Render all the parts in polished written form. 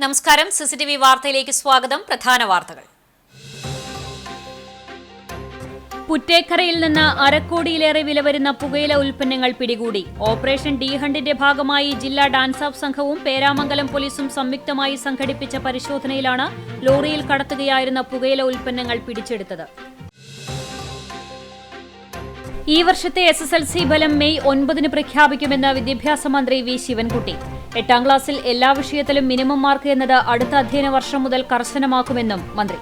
നമസ്കാരം. സിസിടിവി വാർത്തയിലേക്ക് സ്വാഗതം. പ്രധാന വാർത്തകൾ. പുറ്റേക്കരയിൽ നിന്ന് അരക്കോടിയിലേറെ വില വരുന്ന പുകയില ഉൽപ്പന്നങ്ങൾ പിടികൂടി. ഓപ്പറേഷൻ ഡി ഹണ്ടിന്റെ ഭാഗമായി ജില്ലാ ഡാൻസ് ഓഫ് സംഘവും പേരാമംഗലം പോലീസും സംയുക്തമായി സംഘടിപ്പിച്ച പരിശോധനയിലാണ് ലോറിയിൽ കടത്തുകയായിരുന്ന പുകയില ഉൽപ്പന്നങ്ങൾ പിടിച്ചെടുത്തത്. ഈ വർഷത്തെ SSLC ഫലം മെയ് 9 പ്രഖ്യാപിക്കുമെന്ന് വിദ്യാഭ്യാസ മന്ത്രി വി ശിവൻകുട്ടി. 8ാം ക്ലാസ്സിൽ എല്ലാ വിഷയത്തിലും മിനിമം മാർക്ക് എന്നത് അടുത്ത അധ്യയന വർഷം മുതൽ കർശനമാക്കുമെന്നും മന്ത്രി.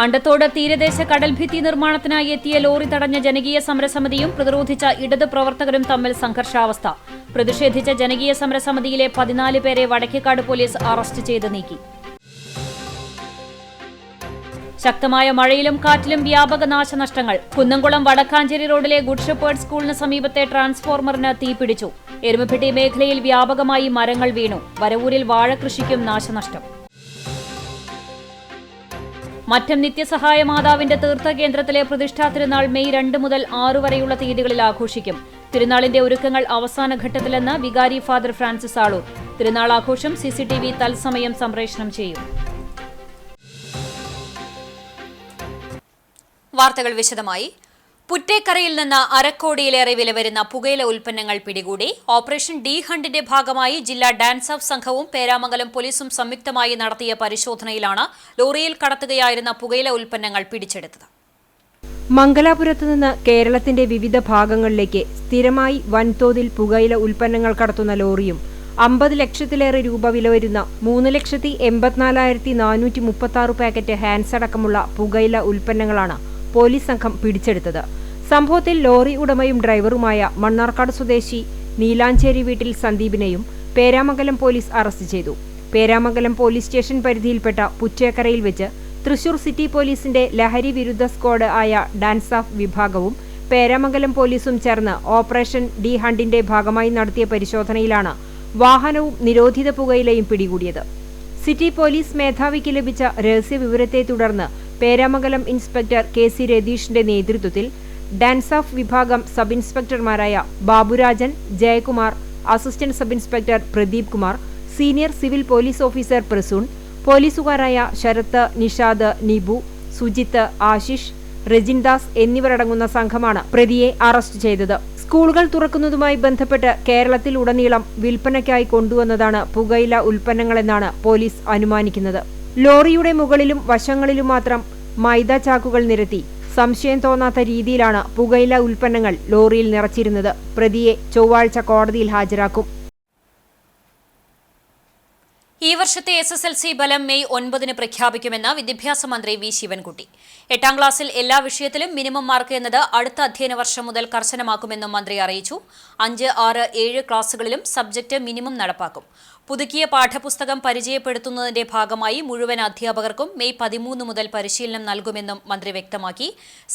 അണ്ടത്തോട് തീരദേശ കടൽഭിത്തി നിർമ്മാണത്തിനായി എത്തിയ ലോറി തടഞ്ഞ ജനകീയ സമരസമിതിയും പ്രതിരോധിച്ച ഇടത് പ്രവർത്തകരും തമ്മിൽ സംഘർഷാവസ്ഥ. പ്രതിഷേധിച്ച ജനകീയ സമരസമിതിയിലെ 14 പേരെ വടക്കേക്കാട് പോലീസ് അറസ്റ്റ് ചെയ്ത് നീക്കി. ശക്തമായ മഴയിലും കാറ്റിലും വ്യാപക നാശനഷ്ടങ്ങൾ. കുന്നംകുളം വടക്കാഞ്ചേരി റോഡിലെ ഗുഡ് ഷെപ്പേർഡ് സ്കൂളിന് സമീപത്തെ ട്രാൻസ്ഫോർമറിന് തീപിടിച്ചു. എരുമപ്പെട്ടി മേഖലയിൽ വ്യാപകമായി മരങ്ങൾ വീണു. വരവൂരിൽ വാഴകൃഷിക്കും നാശനഷ്ടം. മറ്റം നിത്യസഹായ മാതാവിന്റെ തീർത്ഥകേന്ദ്രത്തിലെ പ്രതിഷ്ഠാ തിരുനാൾ മെയ് 2 മുതൽ 6 വരെയുള്ള തീയതികളിൽ ആഘോഷിക്കും. തിരുനാളിന്റെ ഒരുക്കങ്ങൾ അവസാന ഘട്ടത്തിലെന്ന് വികാരി ഫാദർ ഫ്രാൻസിസ് ആളൂർ. തിരുനാൾ ആഘോഷം CCTV തത്സമയം സംപ്രേഷണം ചെയ്യും. വാർത്തകൾ വിശദമായി. പുറ്റേക്കരയിൽ നിന്ന് അരക്കോടിയിലേറെ വില വരുന്ന പുകയില ഉൽപ്പന്നങ്ങൾ പിടികൂടി. ഓപ്പറേഷൻ ഡി ഹണ്ടിന്റെ ഭാഗമായി ജില്ലാ ഡാൻസ് ഓഫ് സംഘവും പേരാമംഗലം പോലീസും സംയുക്തമായി നടത്തിയ പരിശോധനയിലാണ് ലോറിയിൽ കടത്തുകയായിരുന്ന പുകയില ഉൽപ്പന്നങ്ങൾ പിടിച്ചെടുത്തത്. മംഗലാപുരത്ത് നിന്ന് കേരളത്തിന്റെ വിവിധ ഭാഗങ്ങളിലേക്ക് സ്ഥിരമായി വൻതോതിൽ പുകയില ഉൽപ്പന്നങ്ങൾ കടത്തുന്ന ലോറിയും 50 ലക്ഷത്തിലേറെ രൂപ വില വരുന്ന 3,84,436 പാക്കറ്റ് ഹാൻസ് അടക്കമുള്ള പുകയില ഉൽപ്പന്നങ്ങളാണ് പോലീസ് സംഘം പിടിച്ചെടുത്തത്. സംഭവത്തിൽ ലോറി ഉടമയും ഡ്രൈവറുമായ മണ്ണാർക്കാട് സ്വദേശി നീലാഞ്ചേരി വീട്ടിൽ സന്ദീപിനെയും പേരാമംഗലം പോലീസ് അറസ്റ്റ് ചെയ്തു. പേരാമംഗലം പോലീസ് സ്റ്റേഷൻ പരിധിയിൽപ്പെട്ട പുറ്റേക്കരയിൽ വെച്ച് തൃശൂർ സിറ്റി പോലീസിന്റെ ലഹരി വിരുദ്ധ സ്ക്വാഡ് ആയ ഡാൻസ് ഓഫ് വിഭാഗവും പേരാമംഗലം പോലീസും ചേർന്ന് ഓപ്പറേഷൻ ഡി ഹണ്ടിന്റെ ഭാഗമായി നടത്തിയ പരിശോധനയിലാണ് വാഹനവും നിരോധിത പുകയിലയും പിടികൂടിയത്. സിറ്റി പോലീസ് മേധാവിക്ക് ലഭിച്ച രഹസ്യ വിവരത്തെ തുടർന്ന് പേരാമംഗലം ഇൻസ്പെക്ടർ KC രതീഷിന്റെ നേതൃത്വത്തിൽ ഡാൻസ് ഓഫ് വിഭാഗം സബ് ഇൻസ്പെക്ടർമാരായ Baburajan, Jayakumar, assistant sub inspector Pradeep Kumar, senior civil police officer Prasoon, പോലീസുകാരായ ശരത്ത്, നിഷാദ്, നിബു, സുജിത്ത്, ആശിഷ്, റെജിൻദാസ് എന്നിവരടങ്ങുന്ന സംഘമാണ് പ്രതിയെ അറസ്റ്റ് ചെയ്തത്. സ്കൂളുകൾ തുറക്കുന്നതുമായി ബന്ധപ്പെട്ട് കേരളത്തിലുടനീളം വിൽപ്പനയ്ക്കായി കൊണ്ടുവന്നതാണ് പുകയില ഉൽപ്പന്നങ്ങളെന്നാണ് പോലീസ് അനുമാനിക്കുന്നത്. ലോറിയുടെ മുകളിലും വശങ്ങളിലും മാത്രം മൈദ ചാക്കുകൾ നിരത്തി സംശയം തോന്നാത്ത രീതിയിലാണ് പുകയില ഉൽപ്പന്നങ്ങൾ ലോറിയിൽ നിറച്ചിരുന്നത്. പ്രതിയെ ചൊവ്വാഴ്ച കോടതിയിൽ ഹാജരാക്കും. ഈ വർഷത്തെ SSLC ഫലം മെയ് 9 പ്രഖ്യാപിക്കുമെന്ന് വിദ്യാഭ്യാസ മന്ത്രി വി ശിവൻകുട്ടി. 8ാം ക്ലാസ്സിൽ എല്ലാ വിഷയത്തിലും മിനിമം മാർക്ക് എന്നത് അടുത്ത അധ്യയന വർഷം മുതൽ കർശനമാക്കുമെന്നും മന്ത്രി അറിയിച്ചു. 5, 6, 7 ക്ലാസുകളിലും സബ്ജക്ട് മിനിമം നടപ്പാക്കും. പുതുക്കിയ പാഠപുസ്തകം പരിചയപ്പെടുത്തുന്നതിന്റെ ഭാഗമായി മുഴുവൻ അധ്യാപകർക്കും മെയ് 13 മുതൽ പരിശീലനം നൽകുമെന്നും മന്ത്രി വ്യക്തമാക്കി.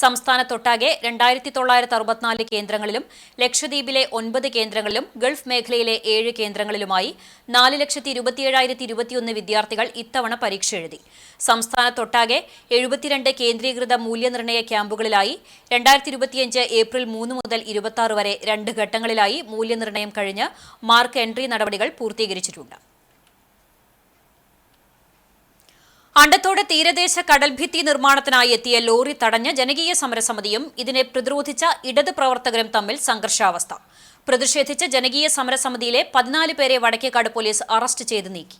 സംസ്ഥാനത്തൊട്ടാകെ 2964 കേന്ദ്രങ്ങളിലും ലക്ഷദ്വീപിലെ 9 കേന്ദ്രങ്ങളിലും ഗൾഫ് മേഖലയിലെ 7 കേന്ദ്രങ്ങളിലുമായി 4,27,021 വിദ്യാർത്ഥികൾ ഇത്തവണ പരീക്ഷ എഴുതി. സംസ്ഥാനത്തൊട്ടാകെ 72 കേന്ദ്രീകൃത മൂല്യനിർണ്ണയ ക്യാമ്പുകളിലായി 2025 ഏപ്രിൽ 3 മുതൽ 26 വരെ 2 ഘട്ടങ്ങളിലായി മൂല്യനിർണ്ണയം കഴിഞ്ഞ് മാർക്ക് എൻട്രി നടപടികൾ പൂർത്തീകരിച്ചിട്ടുണ്ട്. അണ്ടത്തോട് തീരദേശ കടൽഭിത്തി നിർമ്മാണത്തിനായി എത്തിയ ലോറി തടഞ്ഞ ജനകീയ സമരസമിതിയും ഇതിനെ പ്രതിരോധിച്ച ഇടത് പ്രവർത്തകരും തമ്മിൽ സംഘർഷാവസ്ഥ. പ്രതിഷേധിച്ച ജനകീയ സമരസമിതിയിലെ 14 പേരെ വടക്കേക്കാട് പോലീസ് അറസ്റ്റ് ചെയ്ത് നീക്കി.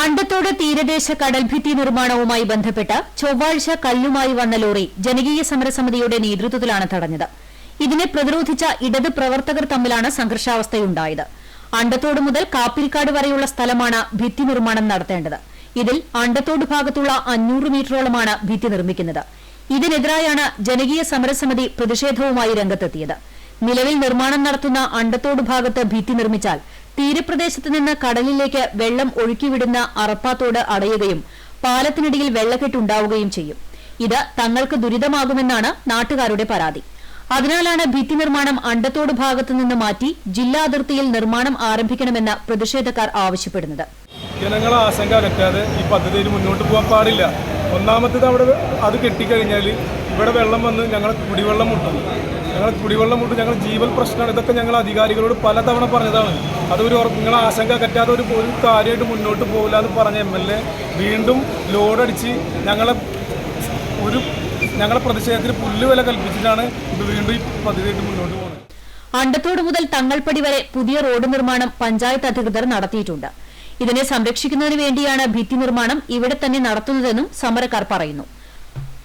അണ്ടത്തോട് തീരദേശ കടൽഭിത്തി നിർമ്മാണവുമായി ബന്ധപ്പെട്ട് ചൊവ്വാഴ്ച കല്ലുമായി വന്ന ലോറി ജനകീയ സമരസമിതിയുടെ നേതൃത്വത്തിലാണ് തടഞ്ഞത്. ഇതിനെ പ്രതിരോധിച്ച ഇടത് പ്രവർത്തകർ തമ്മിലാണ് സംഘർഷാവസ്ഥയുണ്ടായത്. അണ്ടത്തോട് മുതൽ കാപ്പിൽക്കാട് വരെയുള്ള സ്ഥലമാണ് ഭിത്തി നിർമ്മാണം നടത്തേണ്ടത്. ഇതിൽ അണ്ടത്തോട് ഭാഗത്തുള്ള 500 മീറ്ററോളമാണ് ഭിത്തി നിർമ്മിക്കുന്നത്. ഇതിനെതിരായാണ് ജനകീയ സമരസമിതി പ്രതിഷേധവുമായി രംഗത്തെത്തിയത്. നിലവിൽ നിർമ്മാണം നടത്തുന്ന അണ്ടത്തോട് ഭാഗത്ത് ഭിത്തി നിർമ്മിച്ചാൽ തീരപ്രദേശത്ത് നിന്ന് കടലിലേക്ക് വെള്ളം ഒഴുക്കിവിടുന്ന അറപ്പാത്തോട് അടയുകയും പാലത്തിനിടയിൽ വെള്ളക്കെട്ടുണ്ടാവുകയും ചെയ്യും. ഇത് തങ്ങൾക്ക് ദുരിതമാകുമെന്നാണ് നാട്ടുകാരുടെ പരാതി. അതിനാലാണ് ഭിത്തി നിർമ്മാണം അണ്ടത്തോട് ഭാഗത്തുനിന്ന് മാറ്റി ജില്ലാ അതിർത്തിയിൽ നിർമ്മാണം ആരംഭിക്കണമെന്ന് പ്രതിഷേധക്കാർ ആവശ്യപ്പെടുന്നത്. ജനങ്ങളെ ആശങ്ക അകറ്റാതെ ഈ പദ്ധതിയിൽ മുന്നോട്ട് പോകാൻ പാടില്ല. ഒന്നാമത്തേത് അവിടെ അത് കെട്ടിക്കഴിഞ്ഞാൽ ഇവിടെ വെള്ളം വന്ന് ഞങ്ങളെ കുടിവെള്ളം മുട്ടും. ഞങ്ങൾ ജീവൽ പ്രശ്നമാണ്. ഇതൊക്കെ ഞങ്ങൾ അധികാരികളോട് പലതവണ പറഞ്ഞതാണ്. അതൊരു നിങ്ങളെ ആശങ്ക അകറ്റാതെ ഒരു കാര്യമായിട്ട് മുന്നോട്ട് പോകില്ല എന്ന് പറഞ്ഞ MLA വീണ്ടും ലോഡടിച്ച് ഞങ്ങളെ പ്രതിഷേധത്തിന് പുല്ലുവില കൽപ്പിച്ചിട്ടാണ് ഇത് വീണ്ടും ഈ പദ്ധതിയായിട്ട് മുന്നോട്ട് പോകുന്നത്. അണ്ടത്തോട് മുതൽ തങ്ങൾപ്പടി വരെ പുതിയ റോഡ് നിർമ്മാണം പഞ്ചായത്ത് അധികൃതർ നടത്തിയിട്ടുണ്ട്. ഇതിനെ സംരക്ഷിക്കുന്നതിന് വേണ്ടിയാണ് ഭിത്തി നിർമ്മാണം ഇവിടെ തന്നെ നടത്തുന്നതെന്നും സമരക്കാർ പറയുന്നു.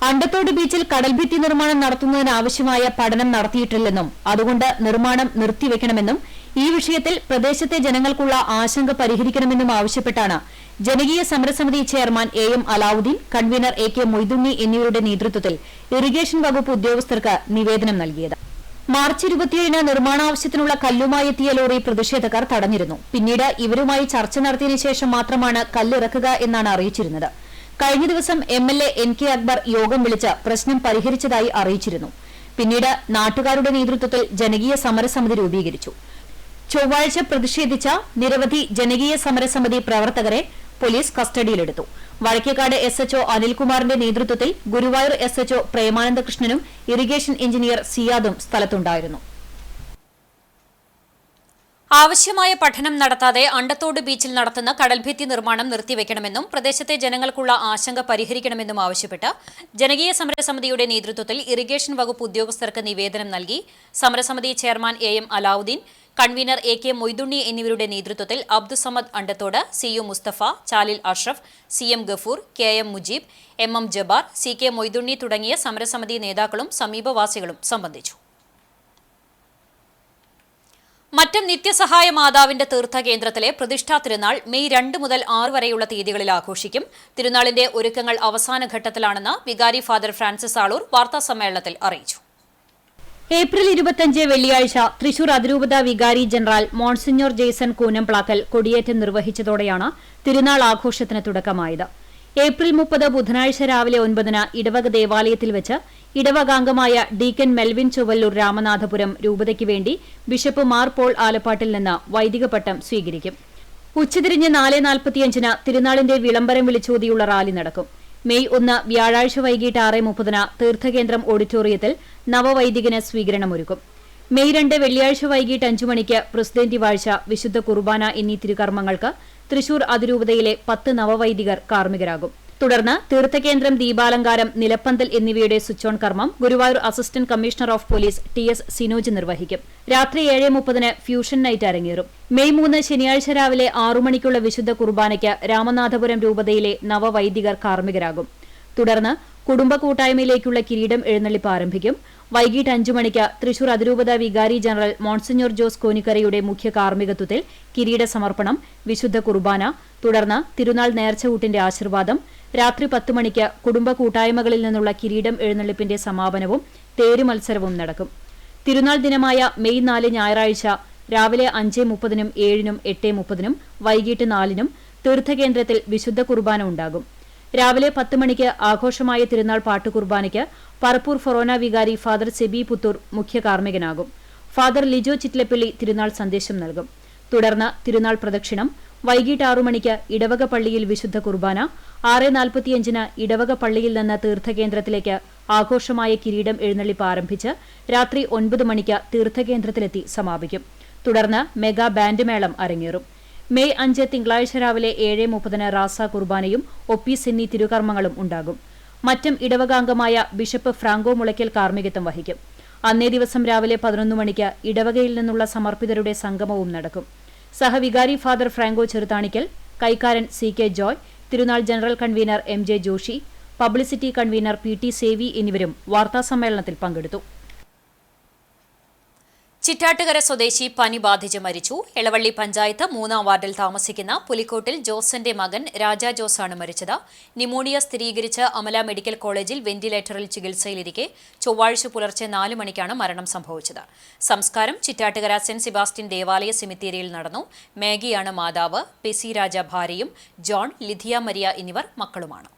അണ്ടത്തോട് ബീച്ചിൽ കടൽഭിത്തി നിർമ്മാണം നടത്തുന്നതിനാവശ്യമായ പഠനം നടത്തിയിട്ടില്ലെന്നും അതുകൊണ്ട് നിർമ്മാണം നിർത്തിവെക്കണമെന്നും ഈ വിഷയത്തിൽ പ്രദേശത്തെ ജനങ്ങൾക്കുള്ള ആശങ്ക പരിഹരിക്കണമെന്നും ആവശ്യപ്പെട്ടാണ് ജനകീയ സമരസമിതി chairman AM Alauddin, convener AK Moythunni എന്നിവരുടെ നേതൃത്വത്തിൽ ഇറിഗേഷൻ വകുപ്പ് ഉദ്യോഗസ്ഥർക്ക് നിവേദനം നൽകിയത്. മാർച്ച് 27-ന് നിർമ്മാണാവശ്യത്തിനുള്ള കല്ലുമായി എത്തിയ ലോറി പ്രതിഷേധക്കാർ തടഞ്ഞിരുന്നു. പിന്നീട് ഇവരുമായി ചർച്ച നടത്തിയതിനു ശേഷം മാത്രമാണ് കല്ലിറക്കുക എന്നാണ് അറിയിച്ചിരുന്നത്. കഴിഞ്ഞ ദിവസം MLA NK അക്ബർ യോഗം വിളിച്ച് പ്രശ്നം പരിഹരിച്ചതായി അറിയിച്ചിരുന്നു. പിന്നീട് നാട്ടുകാരുടെ നേതൃത്വത്തിൽ ജനകീയ സമരസമിതി രൂപീകരിച്ചു. ചൊവ്വാഴ്ച പ്രതിഷേധിച്ച നിരവധി ജനകീയ സമരസമിതി പ്രവർത്തകരെ പോലീസ് കസ്റ്റഡിയിലെടുത്തു. വടക്കേക്കാട് SHO അനിൽകുമാറിന്റെ നേതൃത്വത്തിൽ ഗുരുവായൂർ SHO പ്രേമാനന്ദകൃഷ്ണനും ഇറിഗേഷൻ എഞ്ചിനീയർ സിയാദും സ്ഥലത്തുണ്ടായിരുന്നു. ആവശ്യമായ പഠനം നടത്താതെ അണ്ടത്തോട് ബീച്ചിൽ നടത്തുന്ന കടൽഭിത്തി നിർമ്മാണം നിർത്തിവെക്കണമെന്നും പ്രദേശത്തെ ജനങ്ങൾക്കുള്ള ആശങ്ക പരിഹരിക്കണമെന്നും ആവശ്യപ്പെട്ട് ജനകീയ സമരസമിതിയുടെ നേതൃത്വത്തിൽ ഇറിഗേഷൻ വകുപ്പ് ഉദ്യോഗസ്ഥർക്ക് നിവേദനം നൽകി. സമരസമിതി chairman AM Alauddin, convener AK Moythunni എന്നിവരുടെ നേതൃത്വത്തിൽ അബ്ദുസമദ് അണ്ടത്തോട്, CU മുസ്തഫ, ചാലിൽ Ashraf, CM Gafoor, KM Mujeeb, MM Jabbar, CK Moythunni തുടങ്ങിയ സമരസമിതി നേതാക്കളും സമീപവാസികളും സംബന്ധിച്ചു. മറ്റം നിത്യസഹായ മാതാവിന്റെ തീർത്ഥകേന്ദ്രത്തിലെ പ്രതിഷ്ഠാ തിരുനാൾ മെയ് 2 മുതൽ 6 വരെയുള്ള തീയതികളിൽ ആഘോഷിക്കും. തിരുനാളിന്റെ ഒരുക്കങ്ങൾ അവസാന ഘട്ടത്തിലാണെന്ന് വികാരി ഫാദർ ഫ്രാൻസിസ് ആളൂർ വാർത്താസമ്മേളനത്തിൽ അറിയിച്ചു. ഏപ്രിൽ 25 വെള്ളിയാഴ്ച തൃശൂർ അതിരൂപത വികാരി ജനറൽ മോൺസിഞ്ഞോർ ജെയ്സൺ കൂനംപ്ലാക്കൽ കൊടിയേറ്റം നിർവഹിച്ചതോടെയാണ് തിരുനാൾ ആഘോഷത്തിന് തുടക്കമായത്. ഏപ്രിൽ 30 ബുധനാഴ്ച രാവിലെ 9-ന് ഇടവക ദേവാലയത്തിൽ വെച്ച് ഇടവകാംഗമായ ഡീക്കൻ മെൽവിൻ ചൊവ്വല്ലൂർ രാമനാഥപുരം രൂപതയ്ക്ക് വേണ്ടി ബിഷപ്പ് മാർ പോൾ ആലപ്പാട്ടിൽ നിന്ന് വൈദിക പട്ടം സ്വീകരിക്കും. ഉച്ചതിരിഞ്ഞ് 4:45-ന് തിരുനാളിന്റെ വിളംബരം വിളിച്ചോതിയുള്ള റാലി നടക്കും. മെയ് 1 വ്യാഴാഴ്ച വൈകിട്ട് 6:30-ന് തീർത്ഥകേന്ദ്രം ഓഡിറ്റോറിയത്തിൽ നവവൈദികന് സ്വീകരണമൊരുക്കും. മെയ് 2 വെള്ളിയാഴ്ച വൈകിട്ട് 5 മണിക്ക് പ്രസിഡന്റ് വാഴ്ച, വിശുദ്ധ കുർബാന എന്നീ തിരുകർമ്മങ്ങൾക്ക് തൃശൂർ അതിരൂപതയിലെ 10 നവവൈദികർ കാർമ്മികരാകും. തുടർന്ന് തീർത്ഥകേന്ദ്രം ദീപാലങ്കാരം, നിലപ്പന്തൽ എന്നിവയുടെ സ്വിച്ച് ഓൺ കർമ്മം Guruvayur assistant commissioner of police TS Sinoj നിർവഹിക്കും. രാത്രി 7:30-ന് ഫ്യൂഷൻ നൈറ്റ് അരങ്ങേറും. മെയ് 3 ശനിയാഴ്ച രാവിലെ 6 മണിക്കുള്ള വിശുദ്ധ കുർബാനയ്ക്ക് രാമനാഥപുരം രൂപതയിലെ നവവൈദികർ കാർമ്മികരാകും. തുടർന്ന് കുടുംബ കൂട്ടായ്മയിലേക്കുള്ള കിരീടം എഴുന്നള്ളിപ്പ് ആരംഭിക്കും. വൈകിട്ട് 5 മണിക്ക് തൃശൂർ അതിരൂപത വികാരി ജനറൽ മോൺസിഞ്ഞോർ ജോസ് കോനിക്കരയുടെ മുഖ്യ കാർമ്മികത്വത്തിൽ കിരീട സമർപ്പണം, വിശുദ്ധ കുർബാന, തുടർന്ന് തിരുനാൾ നേർച്ചകൂട്ടിന്റെ ആശീർവാദം. രാത്രി 10 മണിക്ക് കുടുംബ കൂട്ടായ്മകളിൽ നിന്നുള്ള കിരീടം എഴുന്നള്ളിപ്പിന്റെ സമാപനവും തേര് മത്സരവും നടക്കും. തിരുനാൾ ദിനമായ മെയ് 4 ഞായറാഴ്ച രാവിലെ 5:30-നും 7-നും 8:30-നും വൈകിട്ട് 4-നും തീർത്ഥകേന്ദ്രത്തിൽ വിശുദ്ധ കുർബാന ഉണ്ടാകും. രാവിലെ 10 മണിക്ക് ആഘോഷമായ തിരുനാൾ പാട്ടുകുർബാനയ്ക്ക് പറപ്പൂർ ഫൊറോന വികാരി ഫാദർ സെബി പുത്തൂർ മുഖ്യ കാർമ്മികനാകും. ഫാദർ ലിജോ ചിറ്റ്ലപ്പള്ളി തിരുനാൾ സന്ദേശം നൽകും. തുടർന്ന് തിരുനാൾ പ്രദക്ഷിണം. വൈകിട്ട് 6 മണിക്ക് ഇടവക പള്ളിയിൽ വിശുദ്ധ കുർബാന. 6:45-ന് ഇടവക പള്ളിയിൽ നിന്ന് തീർത്ഥകേന്ദ്രത്തിലേക്ക് ആഘോഷമായ കിരീടം എഴുന്നള്ളിപ്പ് ആരംഭിച്ച് രാത്രി 9 മണിക്ക് തീർത്ഥകേന്ദ്രത്തിലെത്തി സമാപിക്കും. തുടർന്ന് മെഗാ ബാൻഡ് മേളം അരങ്ങേറും. മെയ് 5 തിങ്കളാഴ്ച രാവിലെ 7:30-ന് റാസ കുർബാനയും ഒപ്പീസ് എന്നീ തിരുകർമ്മങ്ങളും ഉണ്ടാകും. മറ്റം ഇടവകാംഗമായ ബിഷപ്പ് ഫ്രാങ്കോ മുളയ്ക്കൽ കാർമ്മികത്വം വഹിക്കും. അന്നേ ദിവസം രാവിലെ 11 മണിക്ക് ഇടവകയിൽ നിന്നുള്ള സമർപ്പിതരുടെ സംഗമവും നടക്കും. സഹവികാരി ഫാദർ ഫ്രാങ്കോ ചെറുതാണിക്കൽ, കൈക്കാരൻ CK ജോയ്, തിരുനാൾ general convener MJ Joshy, publicity convener PT Sevi എന്നിവരും വാർത്താസമ്മേളനത്തിൽ പങ്കെടുത്തു. ചിറ്റാട്ടുകര സ്വദേശി പനി ബാധിച്ച് മരിച്ചു. എളവള്ളി പഞ്ചായത്ത് 3-ാം വാർഡിൽ താമസിക്കുന്ന പുലിക്കോട്ടിൽ ജോസന്റെ മകൻ രാജ ജോസാണ് മരിച്ചത്. ന്യൂമോണിയ സ്ഥിരീകരിച്ച് അമല മെഡിക്കൽ കോളേജിൽ വെന്റിലേറ്ററിൽ ചികിത്സയിലിരിക്കെ ചൊവ്വാഴ്ച പുലർച്ചെ 4 മണിക്കാണ് മരണം സംഭവിച്ചത്. സംസ്കാരം ചിറ്റാട്ടുകര സെന്റ് സെബാസ്റ്റ്യൻ ദേവാലയ സെമിത്തേരിയിൽ നടന്നു. മേഗിയാണ് മാതാവ്. പെസി രാജ ഭാര്യയും ജോൺ, ലിഥിയ മരിയ എന്നിവർ മക്കളുമാണ്.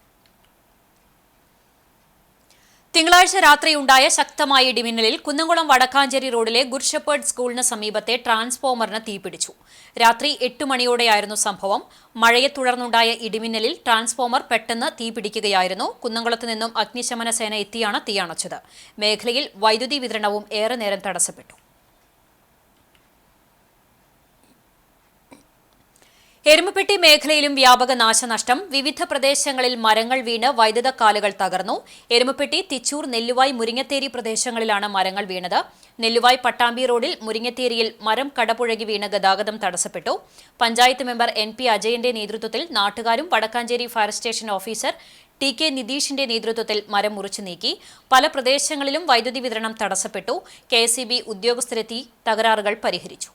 തിങ്കളാഴ്ച രാത്രിയുണ്ടായ ശക്തമായ ഇടിമിന്നലിൽ കുന്നംകുളം വടക്കാഞ്ചേരി റോഡിലെ ഗുഡ് ഷെപ്പേർഡ് സ്കൂളിന് സമീപത്തെ ട്രാൻസ്ഫോമറിന് തീപിടിച്ചു. രാത്രി 8 മണിയോടെയായിരുന്നു സംഭവം. മഴയെ തുടർന്നുണ്ടായ ഇടിമിന്നലിൽ ട്രാൻസ്ഫോമർ പെട്ടെന്ന് തീപിടിക്കുകയായിരുന്നു. കുന്നംകുളത്ത് നിന്നും അഗ്നിശമന സേന എത്തിയാണ് തീയണച്ചത്. മേഖലയിൽ വൈദ്യുതി വിതരണവും ഏറെ നേരം തടസ്സപ്പെട്ടു. എരുമപ്പെട്ടി മേഖലയിലും വ്യാപക നാശനഷ്ടം. വിവിധ പ്രദേശങ്ങളിൽ മരങ്ങൾ വീണ് വൈദ്യുത കാലുകൾ തകർന്നു. എരുമപ്പെട്ടി, തിച്ചൂർ, നെല്ലുവായ്, മുരിങ്ങത്തേരി പ്രദേശങ്ങളിലാണ് മരങ്ങൾ വീണത്. നെല്ലുവായ് പട്ടാമ്പി റോഡിൽ മുരിങ്ങത്തേരിയിൽ മരം കടപുഴകി വീണ് ഗതാഗതം തടസ്സപ്പെട്ടു. പഞ്ചായത്ത് മെമ്പർ NP അജയന്റെ നേതൃത്വത്തിൽ നാട്ടുകാരും Vadakkanchery fire station officer TK നിതീഷിന്റെ നേതൃത്വത്തിൽ മരം മുറിച്ചു നീക്കി. പല പ്രദേശങ്ങളിലും വൈദ്യുതി വിതരണം തടസ്സപ്പെട്ടു. KSEB ഉദ്യോഗസ്ഥരെത്തി തകരാറുകൾ പരിഹരിച്ചു.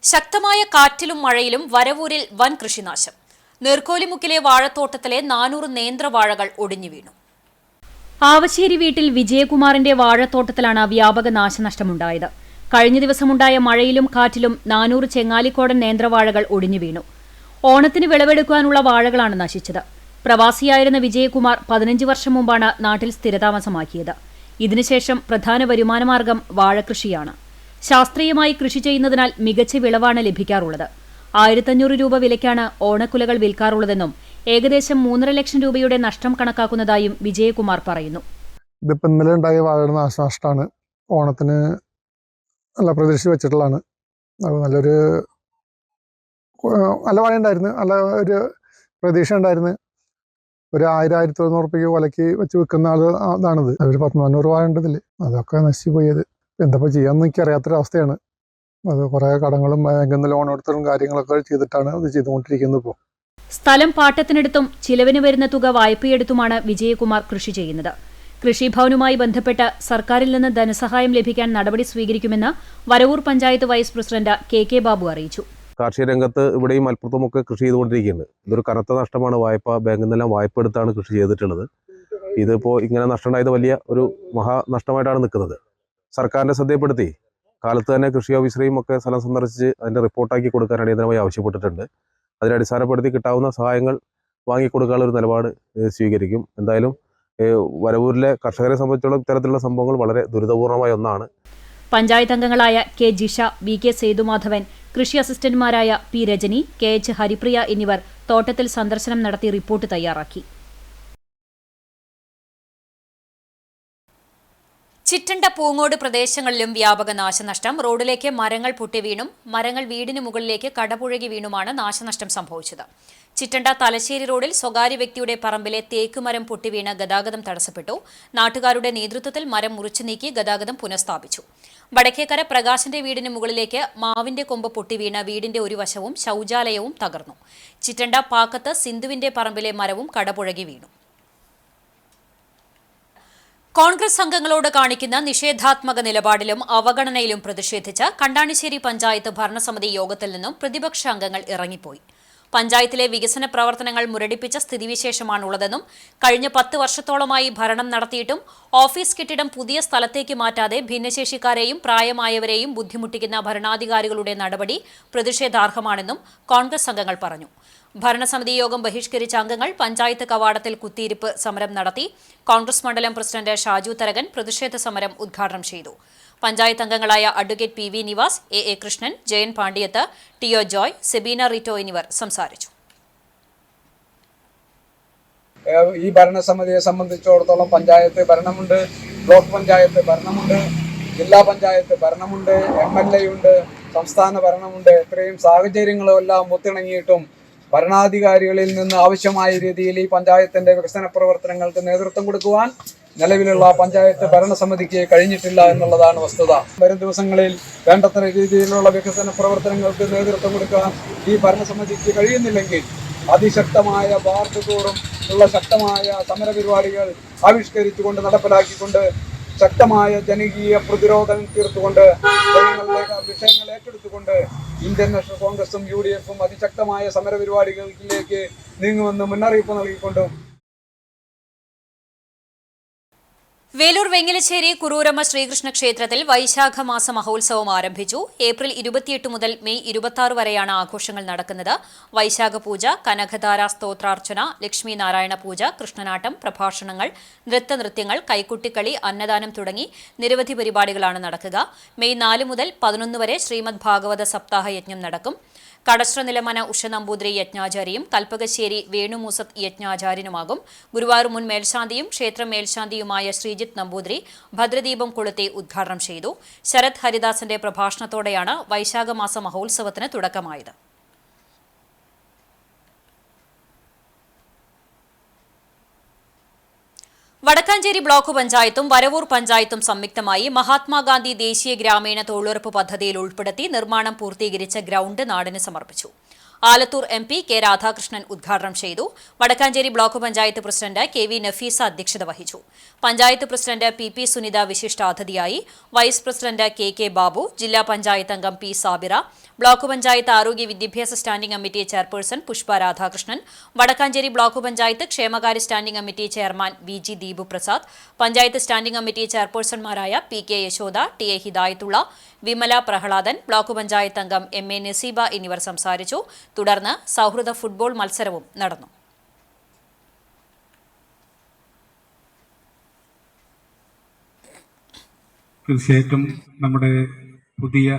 ശക്തമായ കാറ്റിലും മഴയിലും വരവൂരിൽ വൻ കൃഷിനാശം. നീർക്കോലിമുക്കിലെ വാഴത്തോട്ടത്തിലെ 400 നേന്ത്രവാഴകൾ ഒടിഞ്ഞു വീണു. ആവശ്ശേരി വീട്ടിൽ വിജയകുമാറിന്റെ വാഴത്തോട്ടത്തിലാണ് വ്യാപക നാശനഷ്ടമുണ്ടായത്. കഴിഞ്ഞ ദിവസമുണ്ടായ മഴയിലും കാറ്റിലും 400 ചെങ്ങാലിക്കോടൻ നേന്ത്രവാഴകൾ ഒടിഞ്ഞു വീണു. ഓണത്തിന് വിളവെടുക്കാനുള്ള വാഴകളാണ് നശിച്ചത്. പ്രവാസിയായിരുന്ന വിജയകുമാർ 15 വർഷം മുമ്പാണ് നാട്ടിൽ സ്ഥിരതാമസമാക്കിയത്. ഇതിനുശേഷം പ്രധാന വരുമാനമാർഗം വാഴകൃഷിയാണ്. ശാസ്ത്രീയമായി കൃഷി ചെയ്യുന്നതിനാൽ മികച്ച വിളവാണ് ലഭിക്കാറുള്ളത്. 1500 രൂപ വിലയ്ക്കാണ് ഓണക്കുലകൾ വിൽക്കാറുള്ളതെന്നും ഏകദേശം 3.5 ലക്ഷം രൂപയുടെ നഷ്ടം കണക്കാക്കുന്നതായും വിജയകുമാർ പറയുന്നു. ഇതിപ്പോൾ ഇന്നലെ ഉണ്ടായ വാഴയുടെ നാശനഷ്ടമാണ്. ഓണത്തിന് നല്ല പ്രതീക്ഷ വെച്ചിട്ടുള്ളതാണ്. അത് നല്ല വാഴ ഉണ്ടായിരുന്നു, നല്ല ഒരു പ്രതീക്ഷ ഉണ്ടായിരുന്നു. ഒരു 1000-1100 രൂപയ്ക്ക് വിലയ്ക്ക് വെച്ച് വിൽക്കുന്ന അതാണിത്. ഒരു 1400 വാഴ ഉണ്ട് ഇതിൽ. അതൊക്കെ നശിച്ചു പോയത്. എന്താ ചെയ്യാമെന്ന് എനിക്കറിയാത്തൊരവസ്ഥയാണ്. അത് കുറേ കടങ്ങളും ബാങ്കിൽ നിന്ന് ലോൺ എടുത്തതും കാര്യങ്ങളൊക്കെ ചെയ്തിട്ടാണ് അത് ചെയ്തുകൊണ്ടിരിക്കുന്നത്. ഇപ്പോൾ സ്ഥലം പാട്ടത്തിനെടുത്തും ചിലവിന് വരുന്ന തുക വായ്പയെടുത്തുമാണ് വിജയകുമാർ കൃഷി ചെയ്യുന്നത്. കൃഷിഭവനുമായി ബന്ധപ്പെട്ട് സർക്കാരിൽ നിന്ന് ധനസഹായം ലഭിക്കാൻ നടപടി സ്വീകരിക്കുമെന്ന് Varavoor panchayat vice president KK Babu അറിയിച്ചു. കാർഷിക രംഗത്ത് ഇവിടെയും മലപ്പുറത്തുമൊക്കെ കൃഷി ചെയ്തുകൊണ്ടിരിക്കുകയാണ്. ഇതൊരു കനത്ത നഷ്ടമാണ്. ബാങ്കിൽ നിന്നെല്ലാം വായ്പ എടുത്താണ് കൃഷി ചെയ്തിട്ടുള്ളത്. ഇതിപ്പോൾ ഇങ്ങനെ നഷ്ടമുണ്ടായത് വലിയ ഒരു മഹാനഷ്ടമായിട്ടാണ് നിൽക്കുന്നത്. സർക്കാരിനെ ശ്രദ്ധപ്പെടുത്തി കാലത്ത് തന്നെ കൃഷി ഓഫീസറെയും ഒക്കെ സ്ഥലം സന്ദർശിച്ച് അതിൻ്റെ റിപ്പോർട്ടാക്കി കൊടുക്കാൻ അടിയന്തരമായി ആവശ്യപ്പെട്ടിട്ടുണ്ട്. അതിനെ അടിസ്ഥാനപ്പെടുത്തി കിട്ടാവുന്ന സഹായങ്ങൾ വാങ്ങിക്കൊടുക്കാനുള്ള ഒരു നിലപാട് സ്വീകരിക്കും. എന്തായാലും വരവൂരിലെ കർഷകരെ സംബന്ധിച്ചുള്ള ഇത്തരത്തിലുള്ള സംഭവങ്ങൾ വളരെ ദുരിതപൂർണമായ ഒന്നാണ്. പഞ്ചായത്ത് അംഗങ്ങളായ K ജിഷ, VK സേതുമാധവൻ, കൃഷി അസിസ്റ്റന്റുമാരായ P രജനി, KH ഹരിപ്രിയ എന്നിവർ തോട്ടത്തിൽ സന്ദർശനം നടത്തി റിപ്പോർട്ട് തയ്യാറാക്കി. ചിറ്റണ്ട, പൂങ്ങോട് പ്രദേശങ്ങളിലും വ്യാപക നാശനഷ്ടം. റോഡിലേക്ക് മരങ്ങൾ പൊട്ടിവീണും മരങ്ങൾ വീടിന് മുകളിലേക്ക് കടപുഴകി വീണുമാണ് നാശനഷ്ടം സംഭവിച്ചത്. ചിറ്റണ്ട തലശ്ശേരി റോഡിൽ സ്വകാര്യ വ്യക്തിയുടെ പറമ്പിലെ തേക്ക് മരം പൊട്ടിവീണ് ഗതാഗതം തടസ്സപ്പെട്ടു. നാട്ടുകാരുടെ നേതൃത്വത്തിൽ മരം മുറിച്ചു നീക്കി ഗതാഗതം പുനഃസ്ഥാപിച്ചു. വടക്കേക്കര പ്രകാശന്റെ വീടിന് മുകളിലേക്ക് മാവിന്റെ കൊമ്പ് പൊട്ടിവീണ് വീടിന്റെ ഒരു വശവും ശൌചാലയവും തകർന്നു. ചിറ്റണ്ട പാക്കത്ത് സിന്ധുവിന്റെ പറമ്പിലെ മരവും കടപുഴകി വീണു. കോൺഗ്രസ് അംഗങ്ങളോട് കാണിക്കുന്ന നിഷേധാത്മക നിലപാടിലും അവഗണനയിലും പ്രതിഷേധിച്ച് കണ്ടാണിശ്ശേരി പഞ്ചായത്ത് ഭരണസമിതി യോഗത്തിൽ നിന്നും പ്രതിപക്ഷ അംഗങ്ങൾ ഇറങ്ങിപ്പോയി. പഞ്ചായത്തിലെ വികസന പ്രവർത്തനങ്ങൾ മുരടിപ്പിച്ച സ്ഥിതിവിശേഷമാണുള്ളതെന്നും കഴിഞ്ഞ 10 വർഷത്തോളമായി ഭരണം നടത്തിയിട്ടും ഓഫീസ് കെട്ടിടം പുതിയ സ്ഥലത്തേക്ക് മാറ്റാതെ ഭിന്നശേഷിക്കാരെയും പ്രായമായവരെയും ബുദ്ധിമുട്ടിക്കുന്ന ഭരണാധികാരികളുടെ നടപടി പ്രതിഷേധാർഹമാണെന്നും കോൺഗ്രസ് അംഗങ്ങൾ പറഞ്ഞു. ഭരണസമിതി യോഗം ബഹിഷ്കരിച്ച അംഗങ്ങൾ പഞ്ചായത്ത് കവാടത്തിൽ കുത്തിയിരിപ്പ് സമരം നടത്തി. കോൺഗ്രസ് മണ്ഡലം പ്രസിഡന്റ് ഷാജു തരകൻ പ്രതിഷേധ സമരം ഉദ്ഘാടനം ചെയ്തു. പഞ്ചായത്ത് അംഗങ്ങളായ advocate PV Nivas, AA Krishnan, Jayan Pandiyath, TO Joy, Sebina Ritto എന്നിവർ സംസാരിച്ചു. ഈ ഭരണസമിതിയെ സംബന്ധിച്ചിടത്തോളം പഞ്ചായത്ത് ഭരണമുണ്ട്, ബ്ലോക്ക് പഞ്ചായത്ത് ഭരണമുണ്ട്, ജില്ലാ പഞ്ചായത്ത് ഭരണമുണ്ട്, MLA ഉണ്ട്, സംസ്ഥാന ഭരണമുണ്ട്. ഇത്രയും സാഹചര്യങ്ങളെല്ലാം ഒത്തിണങ്ങിയിട്ടും ഭരണാധികാരികളിൽ നിന്ന് ആവശ്യമായ രീതിയിൽ ഈ പഞ്ചായത്തിന്റെ വികസന പ്രവർത്തനങ്ങൾക്ക് നേതൃത്വം കൊടുക്കുവാൻ നിലവിലുള്ള പഞ്ചായത്ത് ഭരണസമിതിക്ക് കഴിഞ്ഞിട്ടില്ല എന്നുള്ളതാണ് വസ്തുത. വരും ദിവസങ്ങളിൽ വേണ്ടത്ര രീതിയിലുള്ള വികസന പ്രവർത്തനങ്ങൾക്ക് നേതൃത്വം കൊടുക്കാൻ ഈ ഭരണസമിതിക്ക് കഴിയുന്നില്ലെങ്കിൽ അതിശക്തമായ വാർഡ് തോറും ഉള്ള ശക്തമായ സമര പരിപാടികൾ ആവിഷ്കരിച്ചുകൊണ്ട് നടപ്പിലാക്കിക്കൊണ്ട് ശക്തമായ ജനകീയ പ്രതിരോധം തീർത്തുകൊണ്ട് ജനങ്ങളുടെ വിഷയങ്ങൾ ഏറ്റെടുത്തുകൊണ്ട് ഇന്ത്യൻ നാഷണൽ കോൺഗ്രസും UDF-ഉം അതിശക്തമായ സമര പരിപാടികളിലേക്ക് നീങ്ങുമെന്ന് മുന്നറിയിപ്പ് നൽകിക്കൊണ്ടും വേലൂർ വെങ്ങലശ്ശേരി കുറൂരമ്മ ശ്രീകൃഷ്ണ ക്ഷേത്രത്തിൽ വൈശാഖ മാസ മഹോത്സവം ആരംഭിച്ചു. ഏപ്രിൽ 28 മുതൽ മെയ് 26 വരെയാണ് ആഘോഷങ്ങൾ നടക്കുന്നത്. വൈശാഖ പൂജ, കനകധാര സ്തോത്രാർച്ചന, ലക്ഷ്മി നാരായണ പൂജ, കൃഷ്ണനാട്ടം, പ്രഭാഷണങ്ങൾ, നൃത്തനൃത്യങ്ങൾ, കൈക്കുട്ടിക്കളി, അന്നദാനം തുടങ്ങി നിരവധി പരിപാടികളാണ് നടക്കുക. മെയ് 4 മുതൽ 11 വരെ ശ്രീമദ് ഭാഗവത സപ്താഹ യജ്ഞം നടക്കും. കടശ്ര നിലമന ഉഷ നമ്പൂതിരി യജ്ഞാചാരിയും കൽപ്പകശ്ശേരി വേണുമൂസത്ത് യജ്ഞാചാര്യനുമാകും. ഗുരുവായൂർ മുൻ മേൽശാന്തിയും ക്ഷേത്രം മേൽശാന്തിയുമായ ശ്രീജിത്ത് നമ്പൂതിരി ഭദ്രദീപം കൊളുത്തി ഉദ്ഘാടനം ചെയ്തു. ശരത് ഹരിദാസന്റെ പ്രഭാഷണത്തോടെയാണ് വൈശാഖമാസ മഹോത്സവത്തിന് തുടക്കമായത്. വടക്കാഞ്ചേരി ബ്ലോക്ക് പഞ്ചായത്തും വരവൂർ പഞ്ചായത്തും സംയുക്തമായി മഹാത്മാഗാന്ധി ദേശീയ ഗ്രാമീണ തൊഴിലുറപ്പ് പദ്ധതിയിൽ ഉൾപ്പെടുത്തി നിർമ്മാണം പൂർത്തീകരിച്ച ഗ്രൌണ്ട് നാടിന് സമർപ്പിച്ചു. ആലത്തൂർ MP കെ രാധാകൃഷ്ണൻ ഉദ്ഘാടനം ചെയ്തു. Vadakkanchery block panchayat president KV Nafeesa അധ്യക്ഷത വഹിച്ചു. പഞ്ചായത്ത് പ്രസിഡന്റ് PP സുനിത വിശിഷ്ടാതിഥിയായി. വൈസ് പ്രസിഡന്റ് KK ബാബു, ജില്ലാ പഞ്ചായത്ത് അംഗം P സാബിറ, ബ്ലോക്ക് പഞ്ചായത്ത് ആരോഗ്യ വിദ്യാഭ്യാസ standing committee chairperson Pushpa Radhakrishnan, Vadakkanchery block panchayat ക്ഷേമകാര്യ standing committee chairman VG Deepu Prasad, panchayat standing committee ചെയർപേഴ്സൺമാരായ PK Yashoda, TA Hidayathulla, Vimala Prahladan, block panchayat അംഗം MA നസീബ എന്നിവർ സംസാരിച്ചു. തുടർന്ന് സൗഹൃദ ഫുട്ബോൾ മത്സരവും നടന്നു. തീർച്ചയായിട്ടും നമ്മുടെ പുതിയ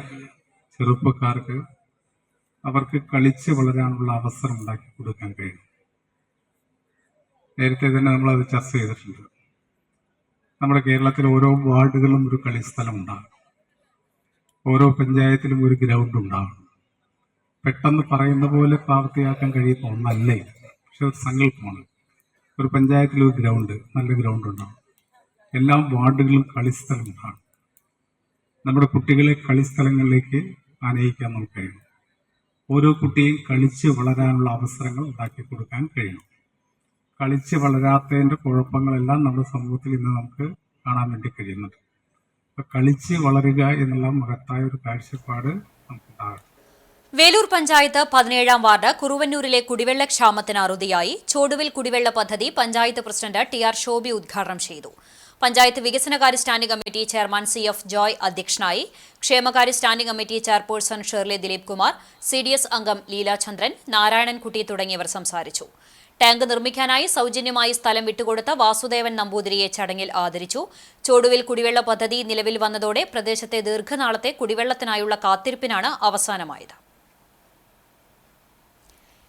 ചെറുപ്പക്കാർക്ക് അവർക്ക് കളിച്ച് വളരാനുള്ള അവസരം ഉണ്ടാക്കി കൊടുക്കാൻ കഴിയും. നേരത്തെ തന്നെ നമ്മളത് ചർച്ച ചെയ്തിട്ടുണ്ട്. നമ്മുടെ കേരളത്തിൽ ഓരോ വാർഡുകളും ഒരു കളിസ്ഥലം ഉണ്ടാകും, ഓരോ പഞ്ചായത്തിലും ഒരു ഗ്രൗണ്ട് ഉണ്ടാകും. പെട്ടെന്ന് പറയുന്ന പോലെ പ്രാവർത്തിയാക്കാൻ കഴിയുന്ന ഒന്നല്ല ഇത്, പക്ഷെ ഒരു സങ്കല്പമാണ്. ഒരു പഞ്ചായത്തിൽ ഒരു ഗ്രൗണ്ട്, നല്ല ഗ്രൗണ്ട് ഉണ്ടാകും, എല്ലാ വാർഡുകളിലും കളിസ്ഥലം ഉണ്ടാകും. നമ്മുടെ കുട്ടികളെ കളിസ്ഥലങ്ങളിലേക്ക് ആനയിക്കാൻ നമുക്ക് കഴിയണം. ഓരോ കുട്ടിയും കളിച്ച് വളരാനുള്ള അവസരങ്ങൾ ഉണ്ടാക്കി കൊടുക്കാൻ കഴിയണം. കളിച്ച് വളരാത്തതിൻ്റെ കുഴപ്പങ്ങളെല്ലാം നമ്മുടെ സമൂഹത്തിൽ ഇന്ന് നമുക്ക് കാണാൻ വേണ്ടി കഴിയുന്നുണ്ട്. അപ്പോൾ കളിച്ച് വളരുക എന്നുള്ള മഹത്തായ ഒരു കാഴ്ചപ്പാട് നമുക്കുണ്ടാകണം. വേലൂർ പഞ്ചായത്ത് 17-ാം വാർഡ് കുറുവന്നൂരിലെ കുടിവെള്ള ക്ഷാമത്തിന് അറുതിയായി. ചോടുവിൽ കുടിവെള്ള പദ്ധതി പഞ്ചായത്ത് പ്രസിഡന്റ് TR ശോഭി ഉദ്ഘാടനം ചെയ്തു. പഞ്ചായത്ത് വികസനകാര്യ standing committee chairman CF Joy അധ്യക്ഷനായി. ക്ഷേമകാര്യ standing committee chairperson Shirley Dileep Kumar, CDS അംഗം ലീലാചന്ദ്രൻ, നാരായണൻകുട്ടി തുടങ്ങിയവർ സംസാരിച്ചു. ടാങ്ക് നിർമ്മിക്കാനായി സൗജന്യമായി സ്ഥലം വിട്ടുകൊടുത്ത വാസുദേവൻ നമ്പൂതിരിയെ ചടങ്ങിൽ ആദരിച്ചു. ചോടുവിൽ കുടിവെള്ള പദ്ധതി നിലവിൽ വന്നതോടെ പ്രദേശത്തെ ദീർഘനാളത്തെ കുടിവെള്ളത്തിനായുള്ള കാത്തിരിപ്പിനാണ് അവസാനമായത്.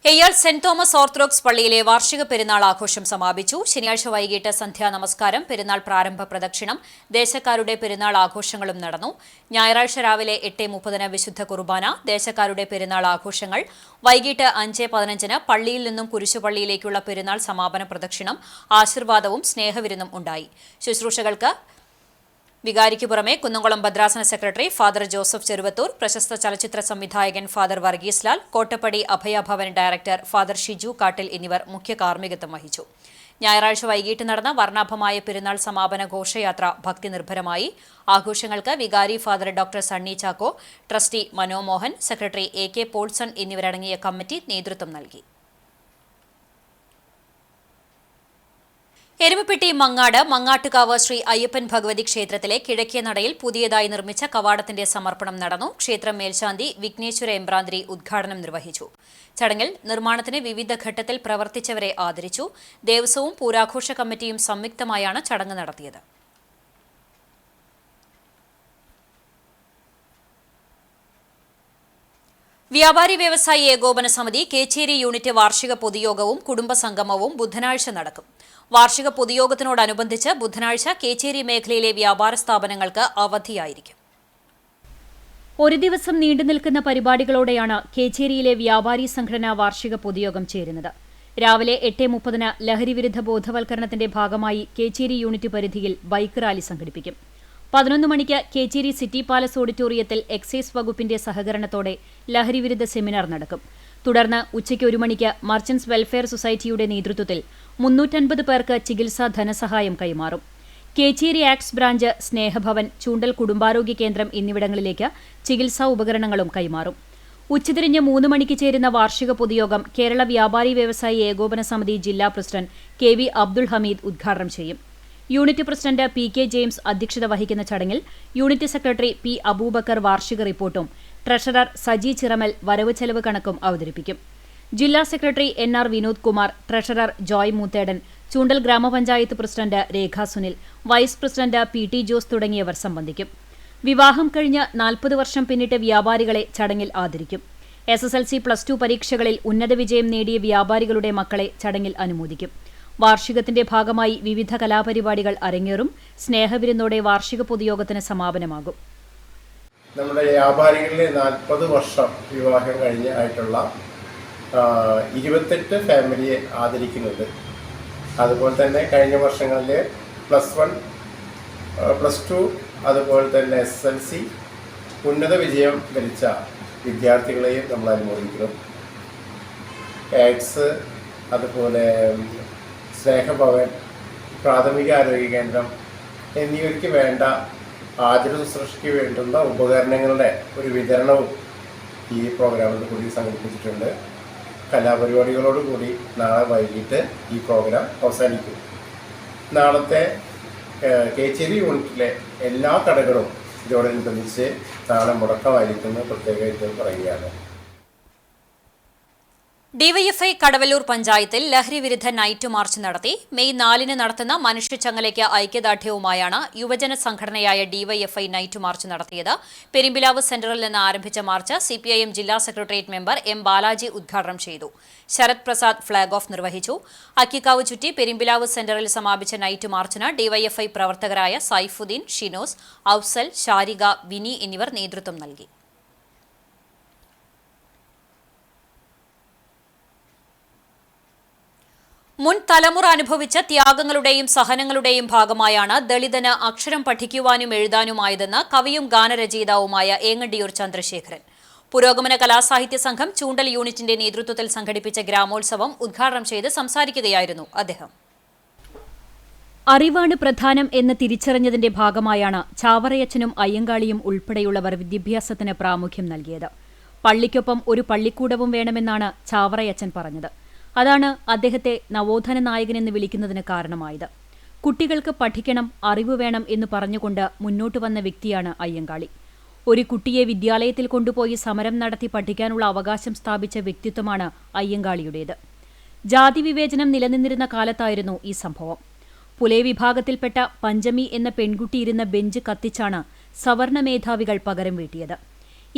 എയ്യാൾ സെന്റ് തോമസ് ഓർത്തഡോക്സ് പള്ളിയിലെ വാർഷിക പെരുന്നാൾ ആഘോഷം സമാപിച്ചു. ശനിയാഴ്ച വൈകിട്ട് സന്ധ്യാ നമസ്കാരം, പെരുന്നാൾ പ്രാരംഭ പ്രദക്ഷിണം, ദേശക്കാരുടെ പെരുന്നാൾ ആഘോഷങ്ങളും നടന്നു. ഞായറാഴ്ച രാവിലെ 8:30 വിശുദ്ധ കുർബാന, ദേശക്കാരുടെ പെരുന്നാൾ ആഘോഷങ്ങൾ. വൈകിട്ട് 5:15 പള്ളിയിൽ നിന്നും കുരിശുപള്ളിയിലേക്കുള്ള പെരുന്നാൾ സമാപന പ്രദക്ഷിണം, ആശീർവാദവും സ്നേഹവിരുന്നും ഉണ്ടായി. ശുശ്രൂഷകൾക്ക് വികാരിക്ക് പുറമെ കുന്നംകുളം ഭദ്രാസന സെക്രട്ടറി ഫാദർ ജോസഫ് ചെറുവത്തൂർ, പ്രശസ്ത ചലച്ചിത്ര സംവിധായകൻ father Varghese Lal, Kottappadi Abhayabhavan director father Shiju Kattil എന്നിവർ മുഖ്യ കാർമ്മികത്വം വഹിച്ചു. ഞായറാഴ്ച വൈകിട്ട് നടന്ന വർണ്ണാഭമായ പെരുന്നാൾ സമാപന ഘോഷയാത്ര ഭക്തിനിർഭരമായി. ആഘോഷങ്ങൾക്ക് വികാരി father doctor Sunny Chacko, trustee Manomohan, secretary AK Paulson എന്നിവരടങ്ങിയ കമ്മിറ്റി നേതൃത്വം നൽകി. എരുമപ്പെട്ടി മങ്ങാട് മങ്ങാട്ടുകാവ് ശ്രീ അയ്യപ്പൻ ഭഗവതി ക്ഷേത്രത്തിലെ കിഴക്കേ നടയിൽ പുതിയതായി നിർമ്മിച്ച കവാടത്തിന്റെ സമർപ്പണം നടന്നു. ക്ഷേത്രം മേൽശാന്തി വിഘ്നേശ്വര എമ്പ്രാന്തിരി ഉദ്ഘാടനം നിർവഹിച്ചു. ചടങ്ങിൽ നിർമ്മാണത്തിന് വിവിധ ഘട്ടത്തിൽ പ്രവർത്തിച്ചവരെ ആദരിച്ചു. ദേവസ്വവും പൂരാഘോഷ കമ്മിറ്റിയും സംയുക്തമായാണ് ചടങ്ങ് നടത്തിയത്. വ്യാപാരി വ്യവസായി ഏകോപന സമിതി കേച്ചേരി യൂണിറ്റ് വാർഷിക പൊതുയോഗവും കുടുംബസംഗമവും ബുധനാഴ്ച നടക്കും. വാർഷിക പൊതുയോഗത്തിനോടനുബന്ധിച്ച് ബുധനാഴ്ച കേച്ചേരി മേഖലയിലെ വ്യാപാര സ്ഥാപനങ്ങൾക്ക് അവധിയായിരിക്കും. ഒരു ദിവസം നീണ്ടുനിൽക്കുന്ന പരിപാടികളോടെയാണ് കേച്ചേരിയിലെ വ്യാപാരി സംഘടനാ വാർഷിക പൊതുയോഗം ചേരുന്നത്. രാവിലെ 8:30 ലഹരിവിരുദ്ധ ബോധവൽക്കരണത്തിന്റെ ഭാഗമായി കേച്ചേരി യൂണിറ്റ് പരിധിയിൽ ബൈക്ക് റാലി സംഘടിപ്പിക്കും. 11 മണിക്ക് കേച്ചേരി സിറ്റി പാലസ് ഓഡിറ്റോറിയത്തിൽ എക്സൈസ് വകുപ്പിന്റെ സഹകരണത്തോടെ ലഹരിവിരുദ്ധ സെമിനാർ നടക്കും. തുടർന്ന് ഉച്ചയ്ക്ക് 1 മണിക്ക് മർച്ചന്റ്സ് വെൽഫെയർ സൊസൈറ്റിയുടെ നേതൃത്വത്തിൽ 350 പേർക്ക് ചികിത്സാ ധനസഹായം കൈമാറും. കേച്ചേരി ആക്ട്സ് ബ്രാഞ്ച്, സ്നേഹഭവൻ, ചൂണ്ടൽ കുടുംബാരോഗ്യ കേന്ദ്രം എന്നിവിടങ്ങളിലേക്ക് ചികിത്സാ ഉപകരണങ്ങളും കൈമാറും. ഉച്ചതിരിഞ്ഞ് 3 മണിക്ക് ചേരുന്ന വാർഷിക പൊതുയോഗം കേരള വ്യാപാരി വ്യവസായി ഏകോപന സമിതി ജില്ലാ പ്രസിഡന്റ് KV അബ്ദുൾ ഹമീദ് ഉദ്ഘാടനം ചെയ്യും. യൂണിറ്റ് പ്രസിഡന്റ് PK ജെയിംസ് അധ്യക്ഷത വഹിക്കുന്ന ചടങ്ങിൽ യൂണിറ്റ് സെക്രട്ടറി P അബൂബക്കർ വാർഷിക റിപ്പോർട്ടും ട്രഷറർ സജി ചിറമൽ വരവ് ചെലവ് കണക്കും അവതരിപ്പിക്കും. ജില്ലാ secretary NR Vinod Kumar, treasurer Joy Moothedan, Choondal ഗ്രാമപഞ്ചായത്ത് president Rekha Sunil, vice president PT Jose തുടങ്ങിയവർ സംബന്ധിക്കും. വിവാഹം കഴിഞ്ഞ് 40 വർഷം പിന്നിട്ട് വ്യാപാരികളെ ചടങ്ങിൽ ആദരിക്കും. SSLC +2 പരീക്ഷകളിൽ ഉന്നത വിജയം നേടിയ വ്യാപാരികളുടെ മക്കളെ ചടങ്ങിൽ അനുമോദിക്കും. വാർഷികത്തിന്റെ ഭാഗമായി വിവിധ കലാപരിപാടികൾ അരങ്ങേറും. സ്നേഹവിരുന്നോടെ വാർഷിക പൊതുയോഗത്തിന് സമാപനമാകും. നമ്മുടെ വ്യാപാരികളിൽ 40 വർഷം വിവാഹം കഴിഞ്ഞ് ആയിട്ടുള്ള 28 ഫാമിലിയെ ആദരിക്കുന്നുണ്ട്. അതുപോലെ തന്നെ കഴിഞ്ഞ വർഷങ്ങളിൽ +1, +2, അതുപോലെ തന്നെ SSLC ഉന്നത വിജയം ലഭിച്ച വിദ്യാർത്ഥികളെയും നമ്മൾ അനുമോദിക്കുന്നു. ആക്ട്സ്, അതുപോലെ സ്നേഹഭവൻ, പ്രാഥമിക ആരോഗ്യ കേന്ദ്രം എന്നിവയ്ക്ക് വേണ്ട ആതുര ശുശ്രൂഷയ്ക്ക് വേണ്ടുന്ന ഉപകരണങ്ങളുടെ ഒരു വിതരണവും ഈ പ്രോഗ്രാമിൽ കൂടി സംഘടിപ്പിച്ചിട്ടുണ്ട്. കലാപരിപാടികളോടുകൂടി നാളെ വൈകിട്ട് ഈ പ്രോഗ്രാം അവസാനിക്കും. നാളത്തെ കേച്ചേരി യൂണിറ്റിലെ എല്ലാ കടകളും ഇതോടനുബന്ധിച്ച് നാളെ മുടക്കമായിരിക്കുന്നു പ്രത്യേകമായിട്ട് പറയുകയാണ്. ഡിവൈഎഫ്ഐ കടവല്ലൂർ പഞ്ചായത്തിൽ ലഹരി വിരുദ്ധ നൈറ്റ് മാർച്ച് നടത്തി. മെയ് 4 നടത്തുന്ന മനുഷ്യച്ചങ്ങലയ്ക്ക് ഐക്യദാർഢ്യവുമായാണ് യുവജന സംഘടനയായ ഡിവൈഎഫ്ഐ നൈറ്റ് മാർച്ച് നടത്തിയത്. പെരുമ്പിലാവ് സെന്ററിൽ നിന്ന് ആരംഭിച്ച മാർച്ച് CPIM ജില്ലാ സെക്രട്ടേറിയറ്റ് മെമ്പർ M ബാലാജി ഉദ്ഘാടനം ചെയ്തു. ശരത് പ്രസാദ് ഫ്ളാഗ് ഓഫ് നിർവഹിച്ചു. അക്കിക്കാവ് ചുറ്റി പെരുമ്പിലാവ് സെന്ററിൽ സമാപിച്ച നൈറ്റ് മാർച്ചിന് ഡിവൈഎഫ്ഐ പ്രവർത്തകരായ സൈഫുദ്ദീൻ, ഷിനോസ്, ഔസൽ, ഷാരിക, വിനി എന്നിവർ നേതൃത്വം നൽകി. മുൻ തലമുറ അനുഭവിച്ച ത്യാഗങ്ങളുടെയും സഹനങ്ങളുടെയും ഭാഗമായാണ് ദളിതന് അക്ഷരം പഠിക്കുവാനും എഴുതാനുമായതെന്ന് കവിയും ഗാനരചയിതാവുമായ ഏങ്ങണ്ടിയൂർ ചന്ദ്രശേഖരൻ. പുരോഗമന കലാസാഹിത്യ സംഘം ചൂണ്ടൽ യൂണിറ്റിന്റെ നേതൃത്വത്തിൽ സംഘടിപ്പിച്ച ഗ്രാമോത്സവം ഉദ്ഘാടനം ചെയ്ത് സംസാരിക്കുകയായിരുന്നു അദ്ദേഹം. അറിവാണ് പ്രധാനം എന്ന് തിരിച്ചറിഞ്ഞതിന്റെ ഭാഗമായാണ് ചാവറയച്ചനും അയ്യങ്കാളിയും ഉൾപ്പെടെയുള്ളവർ വിദ്യാഭ്യാസത്തിന് പ്രാമുഖ്യം നൽകിയത്. പള്ളിക്കൊപ്പം ഒരു പള്ളിക്കൂടവും വേണമെന്നാണ് ചാവറയച്ചൻ പറഞ്ഞത്. അതാണ് അദ്ദേഹത്തെ നവോത്ഥാന നായകനെന്ന് വിളിക്കുന്നതിന് കാരണമായത്. കുട്ടികൾക്ക് പഠിക്കണം, അറിവ് വേണം എന്ന് പറഞ്ഞുകൊണ്ട് മുന്നോട്ട് വന്ന വ്യക്തിയാണ് അയ്യങ്കാളി. ഒരു കുട്ടിയെ വിദ്യാലയത്തിൽ കൊണ്ടുപോയി സമരം നടത്തി പഠിക്കാനുള്ള അവകാശം സ്ഥാപിച്ച വ്യക്തിത്വമാണ് അയ്യങ്കാളിയുടേത്. ജാതി വിവേചനം നിലനിന്നിരുന്ന കാലത്തായിരുന്നു ഈ സംഭവം. പുലേ വിഭാഗത്തിൽപ്പെട്ട പഞ്ചമി എന്ന പെൺകുട്ടിയിരുന്ന ബെഞ്ച് കത്തിച്ചാണ് സവർണ മേധാവികൾ പകരം വീട്ടിയത്.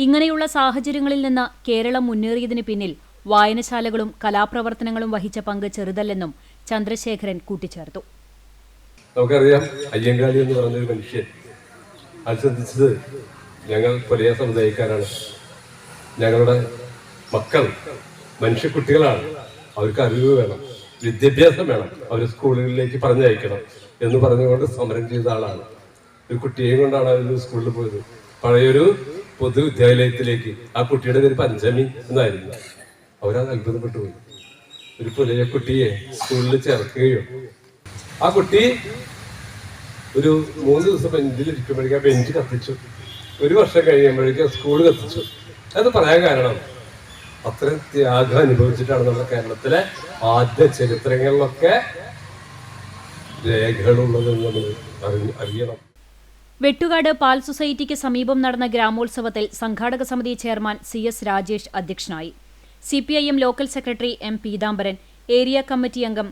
ഇങ്ങനെയുള്ള സാഹചര്യങ്ങളിൽ നിന്ന് കേരളം മുന്നേറിയതിന് പിന്നിൽ വായനശാലകളും കലാപ്രവർത്തനങ്ങളും വഹിച്ച പങ്ക് ചെറുതല്ലെന്നും ചന്ദ്രശേഖരൻ കൂട്ടിച്ചേർത്തു. നമുക്കറിയാം, അയ്യങ്കാളി എന്ന് പറഞ്ഞൊരു മനുഷ്യൻ അത് ശ്രദ്ധിച്ചത് ഞങ്ങൾ പുലയ സമുദായക്കാരാണ്. ഞങ്ങളുടെ മക്കൾ മനുഷ്യക്കുട്ടികളാണ്. അവർക്ക് അറിവ് വേണം, വിദ്യാഭ്യാസം വേണം, അവർ സ്കൂളുകളിലേക്ക് പറഞ്ഞയക്കണം എന്ന് പറഞ്ഞുകൊണ്ട് സമരം ചെയ്ത ആളാണ്. ഒരു കുട്ടിയെ കൊണ്ടാണ് അവർ സ്കൂളിൽ പോയത്, പഴയൊരു പൊതുവിദ്യാലയത്തിലേക്ക്. ആ കുട്ടിയുടെ പേര് പഞ്ചമി എന്നായിരുന്നു. അവരത് അത്ഭുതപ്പെട്ടു പോയി. ഒരു പുലയ കുട്ടിയെ സ്കൂളിൽ ചേർക്കുകയോ, ആ കുട്ടി ഒരു 3 ദിവസം ബെഞ്ചിലിരിക്കുമ്പോഴേക്കും ആ ബെഞ്ച് കത്തിച്ചു. 1 വർഷം കഴിയുമ്പോഴേക്കും സ്കൂൾ കത്തിച്ചു. അത് പറയാൻ കാരണം അത്രയും ത്യാഗം അനുഭവിച്ചിട്ടാണ് നമ്മുടെ കേരളത്തിലെ ആദ്യ ചരിത്രങ്ങളിലൊക്കെ രേഖകളുള്ളതെന്ന് നമ്മൾ അറിയണം. വെട്ടുകാട് പാൽ സൊസൈറ്റിക്ക് സമീപം നടന്ന ഗ്രാമോത്സവത്തിൽ സംഘാടക സമിതി ചെയർമാൻ CS രാജേഷ് അധ്യക്ഷനായി. CPIM ലോക്കൽ സെക്രട്ടറി M പീതാംബരൻ, ഏരിയ കമ്മിറ്റി അംഗം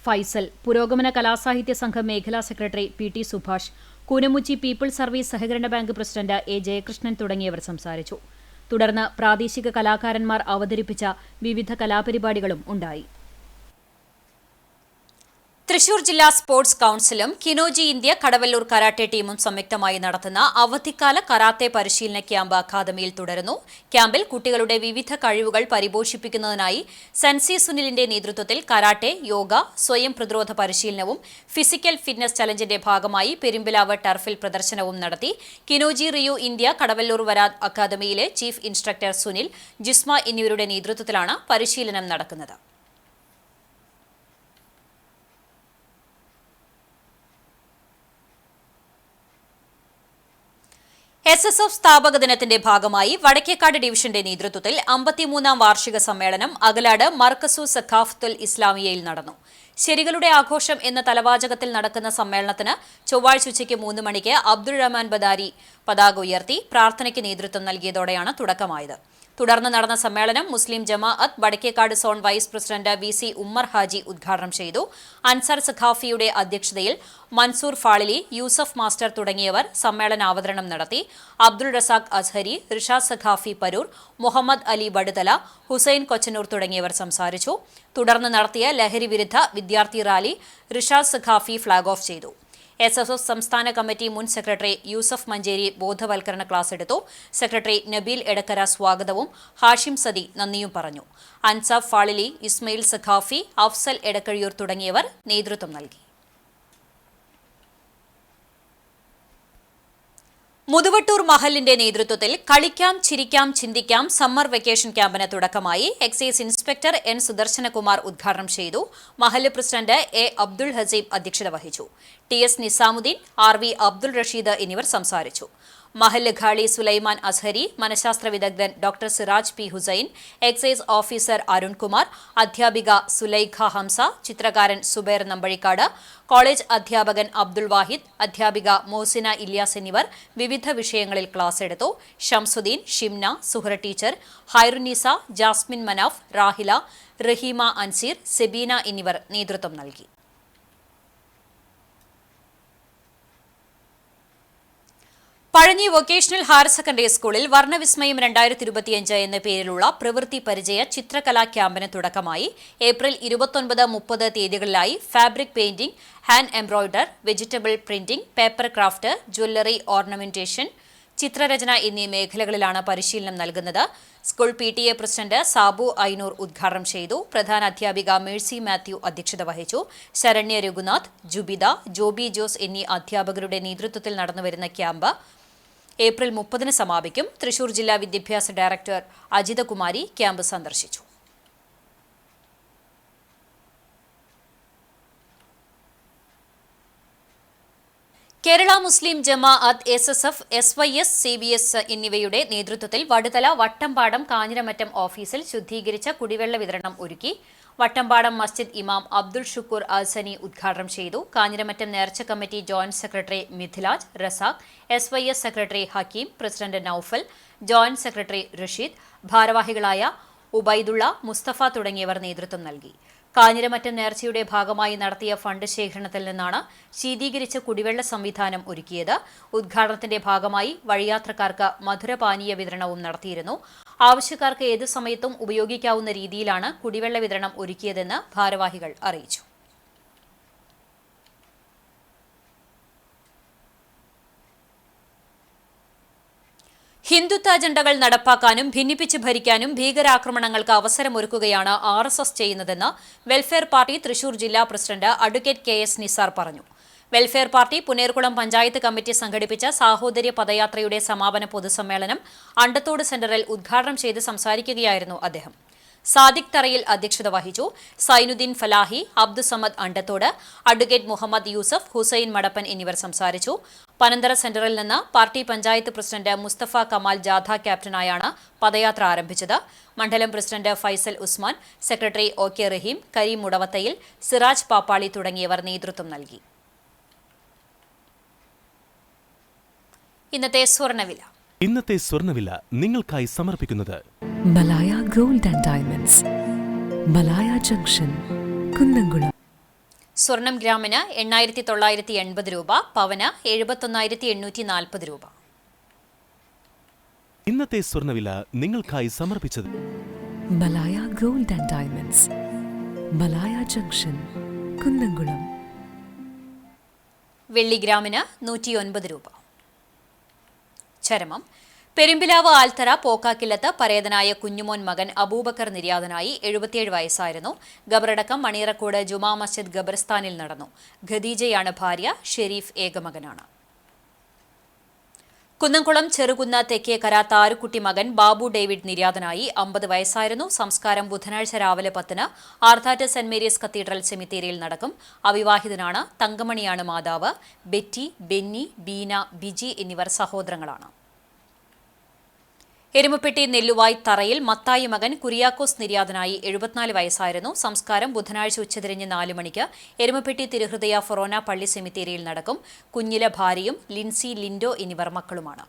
ഫൈസൽ, പുരോഗമന കലാസാഹിത്യ സംഘം മേഖലാ secretary PT Subhash, Koonamuchi people's service സഹകരണ ബാങ്ക് പ്രസിഡന്റ് A ജയകൃഷ്ണൻ തുടങ്ങിയവർ സംസാരിച്ചു. തുടർന്ന് പ്രാദേശിക കലാകാരന്മാർ അവതരിപ്പിച്ച വിവിധ കലാപരിപാടികളും ഉണ്ടായി. തൃശൂർ ജില്ലാ സ്പോർട്സ് കൌൺസിലും കിനോജി ഇന്ത്യ കടവല്ലൂർ കരാട്ടെ ടീമും സംയുക്തമായി നടത്തുന്ന അവധിക്കാല കരാത്തെ പരിശീലന ക്യാമ്പ് അക്കാദമിയിൽ തുടരുന്നു. ക്യാമ്പിൽ കുട്ടികളുടെ വിവിധ കഴിവുകൾ പരിപോഷിപ്പിക്കുന്നതിനായി സെൻസി സുനിലിന്റെ നേതൃത്വത്തിൽ കരാട്ടെ, യോഗ, സ്വയം പ്രതിരോധ പരിശീലനവും ഫിസിക്കൽ ഫിറ്റ്നസ് ചലഞ്ചിന്റെ ഭാഗമായി പെരുമ്പിലാവ് ടർഫിൽ പ്രദർശനവും നടത്തി. Kinoji Ryu India Kadavallur Varad അക്കാദമിയിലെ ചീഫ് ഇൻസ്ട്രക്ടർ സുനിൽ, ജിസ്മ എന്നിവരുടെ നേതൃത്വത്തിലാണ് പരിശീലനം നടക്കുന്നത്. SSF സ്ഥാപക ദിനത്തിന്റെ ഭാഗമായി വടക്കേക്കാട് ഡിവിഷന്റെ നേതൃത്വത്തിൽ 53-ാം വാർഷിക സമ്മേളനം അകലാട് മർക്കസു സഖാഫത്തുൽ ഇസ്ലാമിയയിൽ നടന്നു. ശരികളുടെ ആഘോഷം എന്ന തലവാചകത്തിൽ നടക്കുന്ന സമ്മേളനത്തിന് ചൊവ്വാഴ്ച ഉച്ചയ്ക്ക് 3 മണിക്ക് അബ്ദുൾ റഹ്മാൻ ബദാരി പതാക ഉയർത്തി പ്രാർത്ഥനയ്ക്ക് നേതൃത്വം നൽകിയതോടെയാണ് തുടക്കമായത്. തുടർന്ന് നടന്ന സമ്മേളനം Muslim Jamaat Vadakkekad zone vice president VC Ummer Haji ഉദ്ഘാടനം ചെയ്തു. അൻസാർ സഖാഫിയുടെ അധ്യക്ഷതയിൽ മൻസൂർ ഫാളിലി, യൂസഫ് മാസ്റ്റർ തുടങ്ങിയവർ സമ്മേളനാവതരണം നടത്തി. അബ്ദുൾ റസാഖ് അസ്ഹരി, റിഷാദ് സഖാഫി പരൂർ, മുഹമ്മദ് അലി ബടുതല, ഹുസൈൻ കൊച്ചനൂർ തുടങ്ങിയവർ സംസാരിച്ചു. തുടർന്ന് നടത്തിയ ലഹരി വിരുദ്ധ വിദ്യാർത്ഥി rally Rishad Saqafi flag off ചെയ്തു. SSF സംസ്ഥാന കമ്മിറ്റി മുൻ സെക്രട്ടറി യൂസഫ് മഞ്ചേരി ബോധവൽക്കരണ ക്ലാസ് എടുത്തു. സെക്രട്ടറി നബീൽ എടക്കര സ്വാഗതവും ഹാഷിം സദി നന്ദിയും പറഞ്ഞു. അൻസാഫ് ഫാളിലി, ഇസ്മയിൽ സഖാഫി, അഫ്സൽ എടക്കഴിയൂർ തുടങ്ങിയവർ നേതൃത്വം നൽകി. മുതുവട്ടൂർ മഹലിന്റെ നേതൃത്വത്തിൽ കളിക്കാം ചിരിക്കാം ചിന്തിക്കാം സമ്മർ വെക്കേഷൻ ക്യാമ്പിന് തുടക്കമായി. എക്സൈസ് ഇൻസ്പെക്ടർ N സുദർശനകുമാർ ഉദ്ഘാടനം ചെയ്തു. മഹല് പ്രസിഡന്റ് A അബ്ദുൾ ഹസീബ് അധ്യക്ഷത വഹിച്ചു. TS നിസാമുദ്ദീൻ, RV അബ്ദുൾ റഷീദ് എന്നിവർ സംസാരിച്ചു. മഹല്ല് ഖാളി സുലൈമാൻ അസ്ഹരി, മനഃശാസ്ത്ര വിദഗ്ധൻ doctor Siraj P Hussain, excise officer Arunkumar, അധ്യാപിക സുലൈഖ ഹംസ, ചിത്രകാരൻ സുബൈർ നമ്പഴിക്കാട്, കോളേജ് അധ്യാപകൻ അബ്ദുൾ വാഹിദ്, അധ്യാപിക മോസിന ഇല്യാസ് എന്നിവർ വിവിധ വിഷയങ്ങളിൽ ക്ലാസ് എടുത്തു. ഷംസുദ്ദീൻ, ഷിംന, സുഹറ ടീച്ചർ, ഹൈറുന്നീസ, ജാസ്മിൻ മനാഫ്, റാഹില, റഹീമ അൻസീർ, സെബീന എന്നിവർ നേതൃത്വം നൽകി. പഴഞ്ഞി വൊക്കേഷണൽ ഹയർ സെക്കൻഡറി സ്കൂളിൽ വർണ്ണവിസ്മയം 2025 എന്ന പേരിലുള്ള പ്രവൃത്തി പരിചയ ചിത്രകലാ ക്യാമ്പിന് തുടക്കമായി. ഏപ്രിൽ 29-30 തീയതികളിലായി fabric painting, hand embroider, vegetable printing, paper craft, jewellery ornamentation, ചിത്രരചന എന്നീ മേഖലകളിലാണ് പരിശീലനം നൽകുന്നത്. School PTA president Sabu Ainoor ഉദ്ഘാടനം ചെയ്തു. പ്രധാന അധ്യാപിക മേഴ്സി മാത്യു അധ്യക്ഷത വഹിച്ചു. ശരണ്യ രഘുനാഥ്, ജുബിത, ജോബി ജോസ് എന്നീ അധ്യാപകരുടെ നേതൃത്വത്തിൽ നടന്നുവരുന്ന ക്യാമ്പ് ഏപ്രിൽ 30-ന് സമാപിക്കും. തൃശൂർ ജില്ലാ വിദ്യാഭ്യാസ ഡയറക്ടർ അജിതകുമാരി ക്യാമ്പ് സന്ദർശിച്ചു. കേരള മുസ്ലിം ജമാഅത്ത്, SSF, SYS, CBS എന്നിവയുടെ നേതൃത്വത്തിൽ വടുതല വട്ടമ്പാടം കാഞ്ഞിരമറ്റം ഓഫീസിൽ ശുദ്ധീകരിച്ച കുടിവെള്ള വിതരണം ഒരുക്കി. വട്ടമ്പാടം മസ്ജിദ് ഇമാം അബ്ദുൾ ഷുക്കൂർ അൽസനി ഉദ്ഘാടനം ചെയ്തു. കാഞ്ഞിരമറ്റം നേർച്ച committee joint secretary Mithilaj, Razak, SYS secretary Hakeem, president Noufal, joint secretary Rasheed, ഭാരവാഹികളായ ഉബൈദുള്ള, മുസ്തഫ തുടങ്ങിയവർ നേതൃത്വം നൽകി. കാഞ്ഞിരമറ്റം നേർച്ചയുടെ ഭാഗമായി നടത്തിയ ഫണ്ട് ശേഖരണത്തിൽ നിന്നാണ് ശീതീകരിച്ച കുടിവെള്ള സംവിധാനം ഒരുക്കിയത്. ഉദ്ഘാടനത്തിന്റെ ഭാഗമായി വഴിയാത്രക്കാർക്ക് മധുരപാനീയ വിതരണവും നടത്തിയിരുന്നു. ആവശ്യക്കാർക്ക് ഏതു സമയത്തും ഉപയോഗിക്കാവുന്ന രീതിയിലാണ് കുടിവെള്ള വിതരണം ഒരുക്കിയതെന്ന് ഭാരവാഹികൾ അറിയിച്ചു. ഹിന്ദുത്വ അജണ്ടകൾ നടപ്പാക്കാനും ഭിന്നിപ്പിച്ച് ഭരിക്കാനും ഭീകരാക്രമണങ്ങൾക്ക് അവസരമൊരുക്കുകയാണ് RSS ചെയ്യുന്നതെന്ന് വെൽഫെയർ പാർട്ടി തൃശൂർ ജില്ലാ പ്രസിഡന്റ് അഡ്വക്കേറ്റ് KS നിസാർ പറഞ്ഞു. Welfare party Punerkulam panchayat committee സംഘടിപ്പിച്ച സാഹോദര്യ പദയാത്രയുടെ സമാപന പൊതുസമ്മേളനം അണ്ടത്തോട് സെന്ററിൽ ഉദ്ഘാടനം ചെയ്ത് സംസാരിക്കുകയായിരുന്നു അദ്ദേഹം. സാദിഖ് തറയിൽ അധ്യക്ഷത വഹിച്ചു. സൈനുദ്ദീൻ ഫലാഹി, അബ്ദുസമദ് അണ്ടത്തോട്, അഡ്വക്കേറ്റ് മുഹമ്മദ് യൂസഫ്, ഹുസൈൻ മടപ്പൻ എന്നിവർ സംസാരിച്ചു. പനന്തറ സെന്ററിൽ നിന്ന് പാർട്ടി പഞ്ചായത്ത് പ്രസിഡന്റ് മുസ്തഫ കമാൽ ജാഥ ക്യാപ്റ്റനായാണ് പദയാത്ര ആരംഭിച്ചത്. മണ്ഡലം president Faisal Usman, secretary OK റഹീം, കരീം മുടവത്തയിൽ, സിറാജ് പാപ്പാളി തുടങ്ങിയവർ നേതൃത്വം നൽകി. ഇന്നത്തെ സ്വർണ്ണവില നിങ്ങൾക്കായി സമർപ്പിക്കുന്നത് Malaya gold and diamonds, Malaya junction, Kunnamkulam. സ്വർണം ഗ്രാമിന് 8,980 രൂപ, പവന് 71,840 രൂപ. ഇന്നത്തെ സ്വർണ്ണവില നിങ്ങൾക്കായി സമർപ്പിച്ചത് Malaya gold and diamonds, Malaya junction, Kunnamkulam. വെള്ളി ഗ്രാമിന് 109 രൂപ. ചരമം. പെരുമ്പിലാവ് ആൽത്തറ പോക്കാക്കില്ലത്ത് പരേതനായ കുഞ്ഞുമോൻ മകൻ അബൂബക്കർ നിര്യാതനായി. 77 വയസ്സായിരുന്നു. ഖബറടക്കം മണിയറക്കോട് ജുമാ മസ്ജിദ് ഖബർസ്ഥാനിൽ നടന്നു. ഖദീജയാണ് ഭാര്യ. ഷെരീഫ് ഏകമകനാണ്. കുന്നംകുളം ചെറുകുന്ന തെക്കേക്കര താരുക്കുട്ടി മകൻ ബാബു ഡേവിഡ് നിര്യാതനായി. 50 വയസ്സായിരുന്നു. സംസ്കാരം ബുധനാഴ്ച രാവിലെ 10-ന് ആർത്താറ്റ് സെന്റ് മേരീസ് കത്തീഡ്രൽ സെമിത്തേരിയിൽ നടക്കും. അവിവാഹിതനാണ്. തങ്കമണിയാണ് മാതാവ്. ബെറ്റി, ബെന്നി, ബീന, ബിജി എന്നിവർ സഹോദരങ്ങളാണ്. എരുമപ്പെട്ടി നെല്ലുവായ് തറയിൽ മത്തായി മകൻ കുര്യാക്കോസ് നിര്യാതനായി 74 വയസ്സായിരുന്നു. സംസ്കാരം ബുധനാഴ്ച ഉച്ചതിരിഞ്ഞ് 4 മണിക്ക് എരുമപ്പെട്ടി തിരുഹൃദയ ഫൊറോന പള്ളി സെമിത്തേരിയിൽ നടക്കും. കുഞ്ഞിലെ ഭാര്യയും ലിൻസി, ലിൻഡോ എന്നിവർ മക്കളുമാണ്.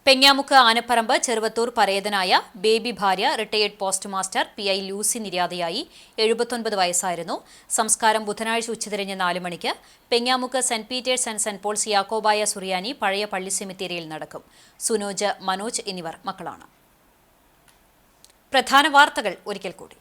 പെങ്ങാമുക്ക് ആനപ്പറമ്പ് ചെറുവത്തൂർ പരേതനായ ബേബി ഭാര്യ retired post master PI Lucy നിര്യാതയായി. 79 വയസ്സായിരുന്നു. സംസ്കാരം ബുധനാഴ്ച ഉച്ചതിരിഞ്ഞ് 4 മണിക്ക് Pengamukku saint Peter's and saint Paul's യാക്കോബായ സുറിയാനി പഴയ പള്ളി സെമിത്തേരിയിൽ നടക്കും. സുനോജ്, മനോജ് എന്നിവർ മക്കളാണ്. പ്രധാന വാർത്തകൾ ഒരിക്കൽ കൂടി.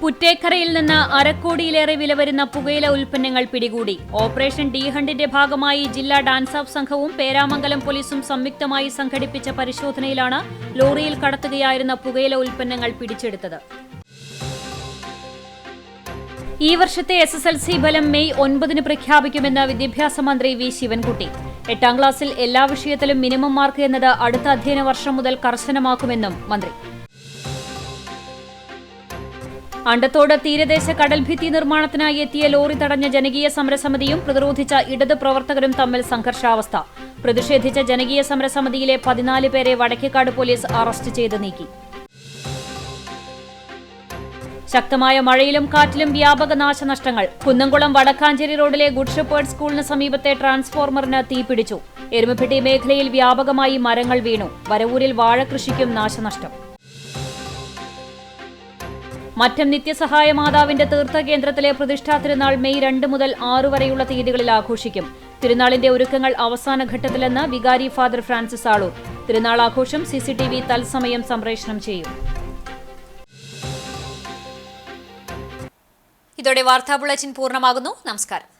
പുറ്റേക്കരയിൽ നിന്ന് അരക്കോടിയിലേറെ വില വരുന്ന പുകയില ഉൽപ്പന്നങ്ങൾ പിടികൂടി. ഓപ്പറേഷൻ ഡി ഹണ്ടിന്റെ ഭാഗമായി ജില്ലാ ഡാൻസ് ഓഫ് സംഘവും പേരാമംഗലം പോലീസും സംയുക്തമായി സംഘടിപ്പിച്ച പരിശോധനയിലാണ് ലോറിയിൽ കടത്തുകയായിരുന്ന പുകയില ഉൽപ്പന്നങ്ങൾ പിടിച്ചെടുത്തത്. ഈ വർഷത്തെ SSLC ഫലം മെയ് 9 പ്രഖ്യാപിക്കുമെന്ന് വിദ്യാഭ്യാസ മന്ത്രി വി ശിവൻകുട്ടി. 8ാം ക്ലാസ്സിൽ എല്ലാ വിഷയത്തിലും മിനിമം മാർക്ക് എന്നത് അടുത്ത അധ്യയന വർഷം മുതൽ കർശനമാക്കുമെന്നും മന്ത്രി. അണ്ടത്തോട് തീരദേശ കടൽഭിത്തി നിർമ്മാണത്തിനായി എത്തിയ ലോറി തടഞ്ഞ ജനകീയ സമരസമിതിയും പ്രതിരോധിച്ച ഇടത് പ്രവർത്തകരും തമ്മിൽ സംഘർഷാവസ്ഥ. പ്രതിഷേധിച്ച ജനകീയ സമരസമിതിയിലെ 14 പേരെ വടക്കേക്കാട് പോലീസ് അറസ്റ്റ് ചെയ്ത് നീക്കി. ശക്തമായ മഴയിലും കാറ്റിലും വ്യാപക നാശനഷ്ടങ്ങൾ. കുന്നംകുളം വടക്കാഞ്ചേരി റോഡിലെ ഗുഡ് ഷെപ്പേർഡ് സ്കൂളിന് സമീപത്തെ ട്രാൻസ്ഫോർമറിന് തീപിടിച്ചു. എരുമപ്പെട്ടി മേഖലയിൽ വ്യാപകമായി മരങ്ങൾ വീണു. വരവൂരിൽ വാഴകൃഷിക്കും നാശനഷ്ടം. മറ്റം നിത്യസഹായ മാതാവിന്റെ തീർത്ഥകേന്ദ്രത്തിലെ പ്രതിഷ്ഠാ തിരുനാൾ മെയ് 2 മുതൽ 6 വരെയുള്ള തീയതികളിൽ ആഘോഷിക്കും. തിരുനാളിന്റെ ഒരുക്കങ്ങൾ അവസാന ഘട്ടത്തിലെന്ന് വികാരി ഫാദർ ഫ്രാൻസിസ് ആളൂർ. തിരുനാൾ ആഘോഷം CCTV തത്സമയം സംപ്രേഷണം ചെയ്യും. ഇതോടെ വാർത്താ ബുള്ളറ്റിൻ പൂർണ്ണമാകുന്നു. നമസ്കാരം.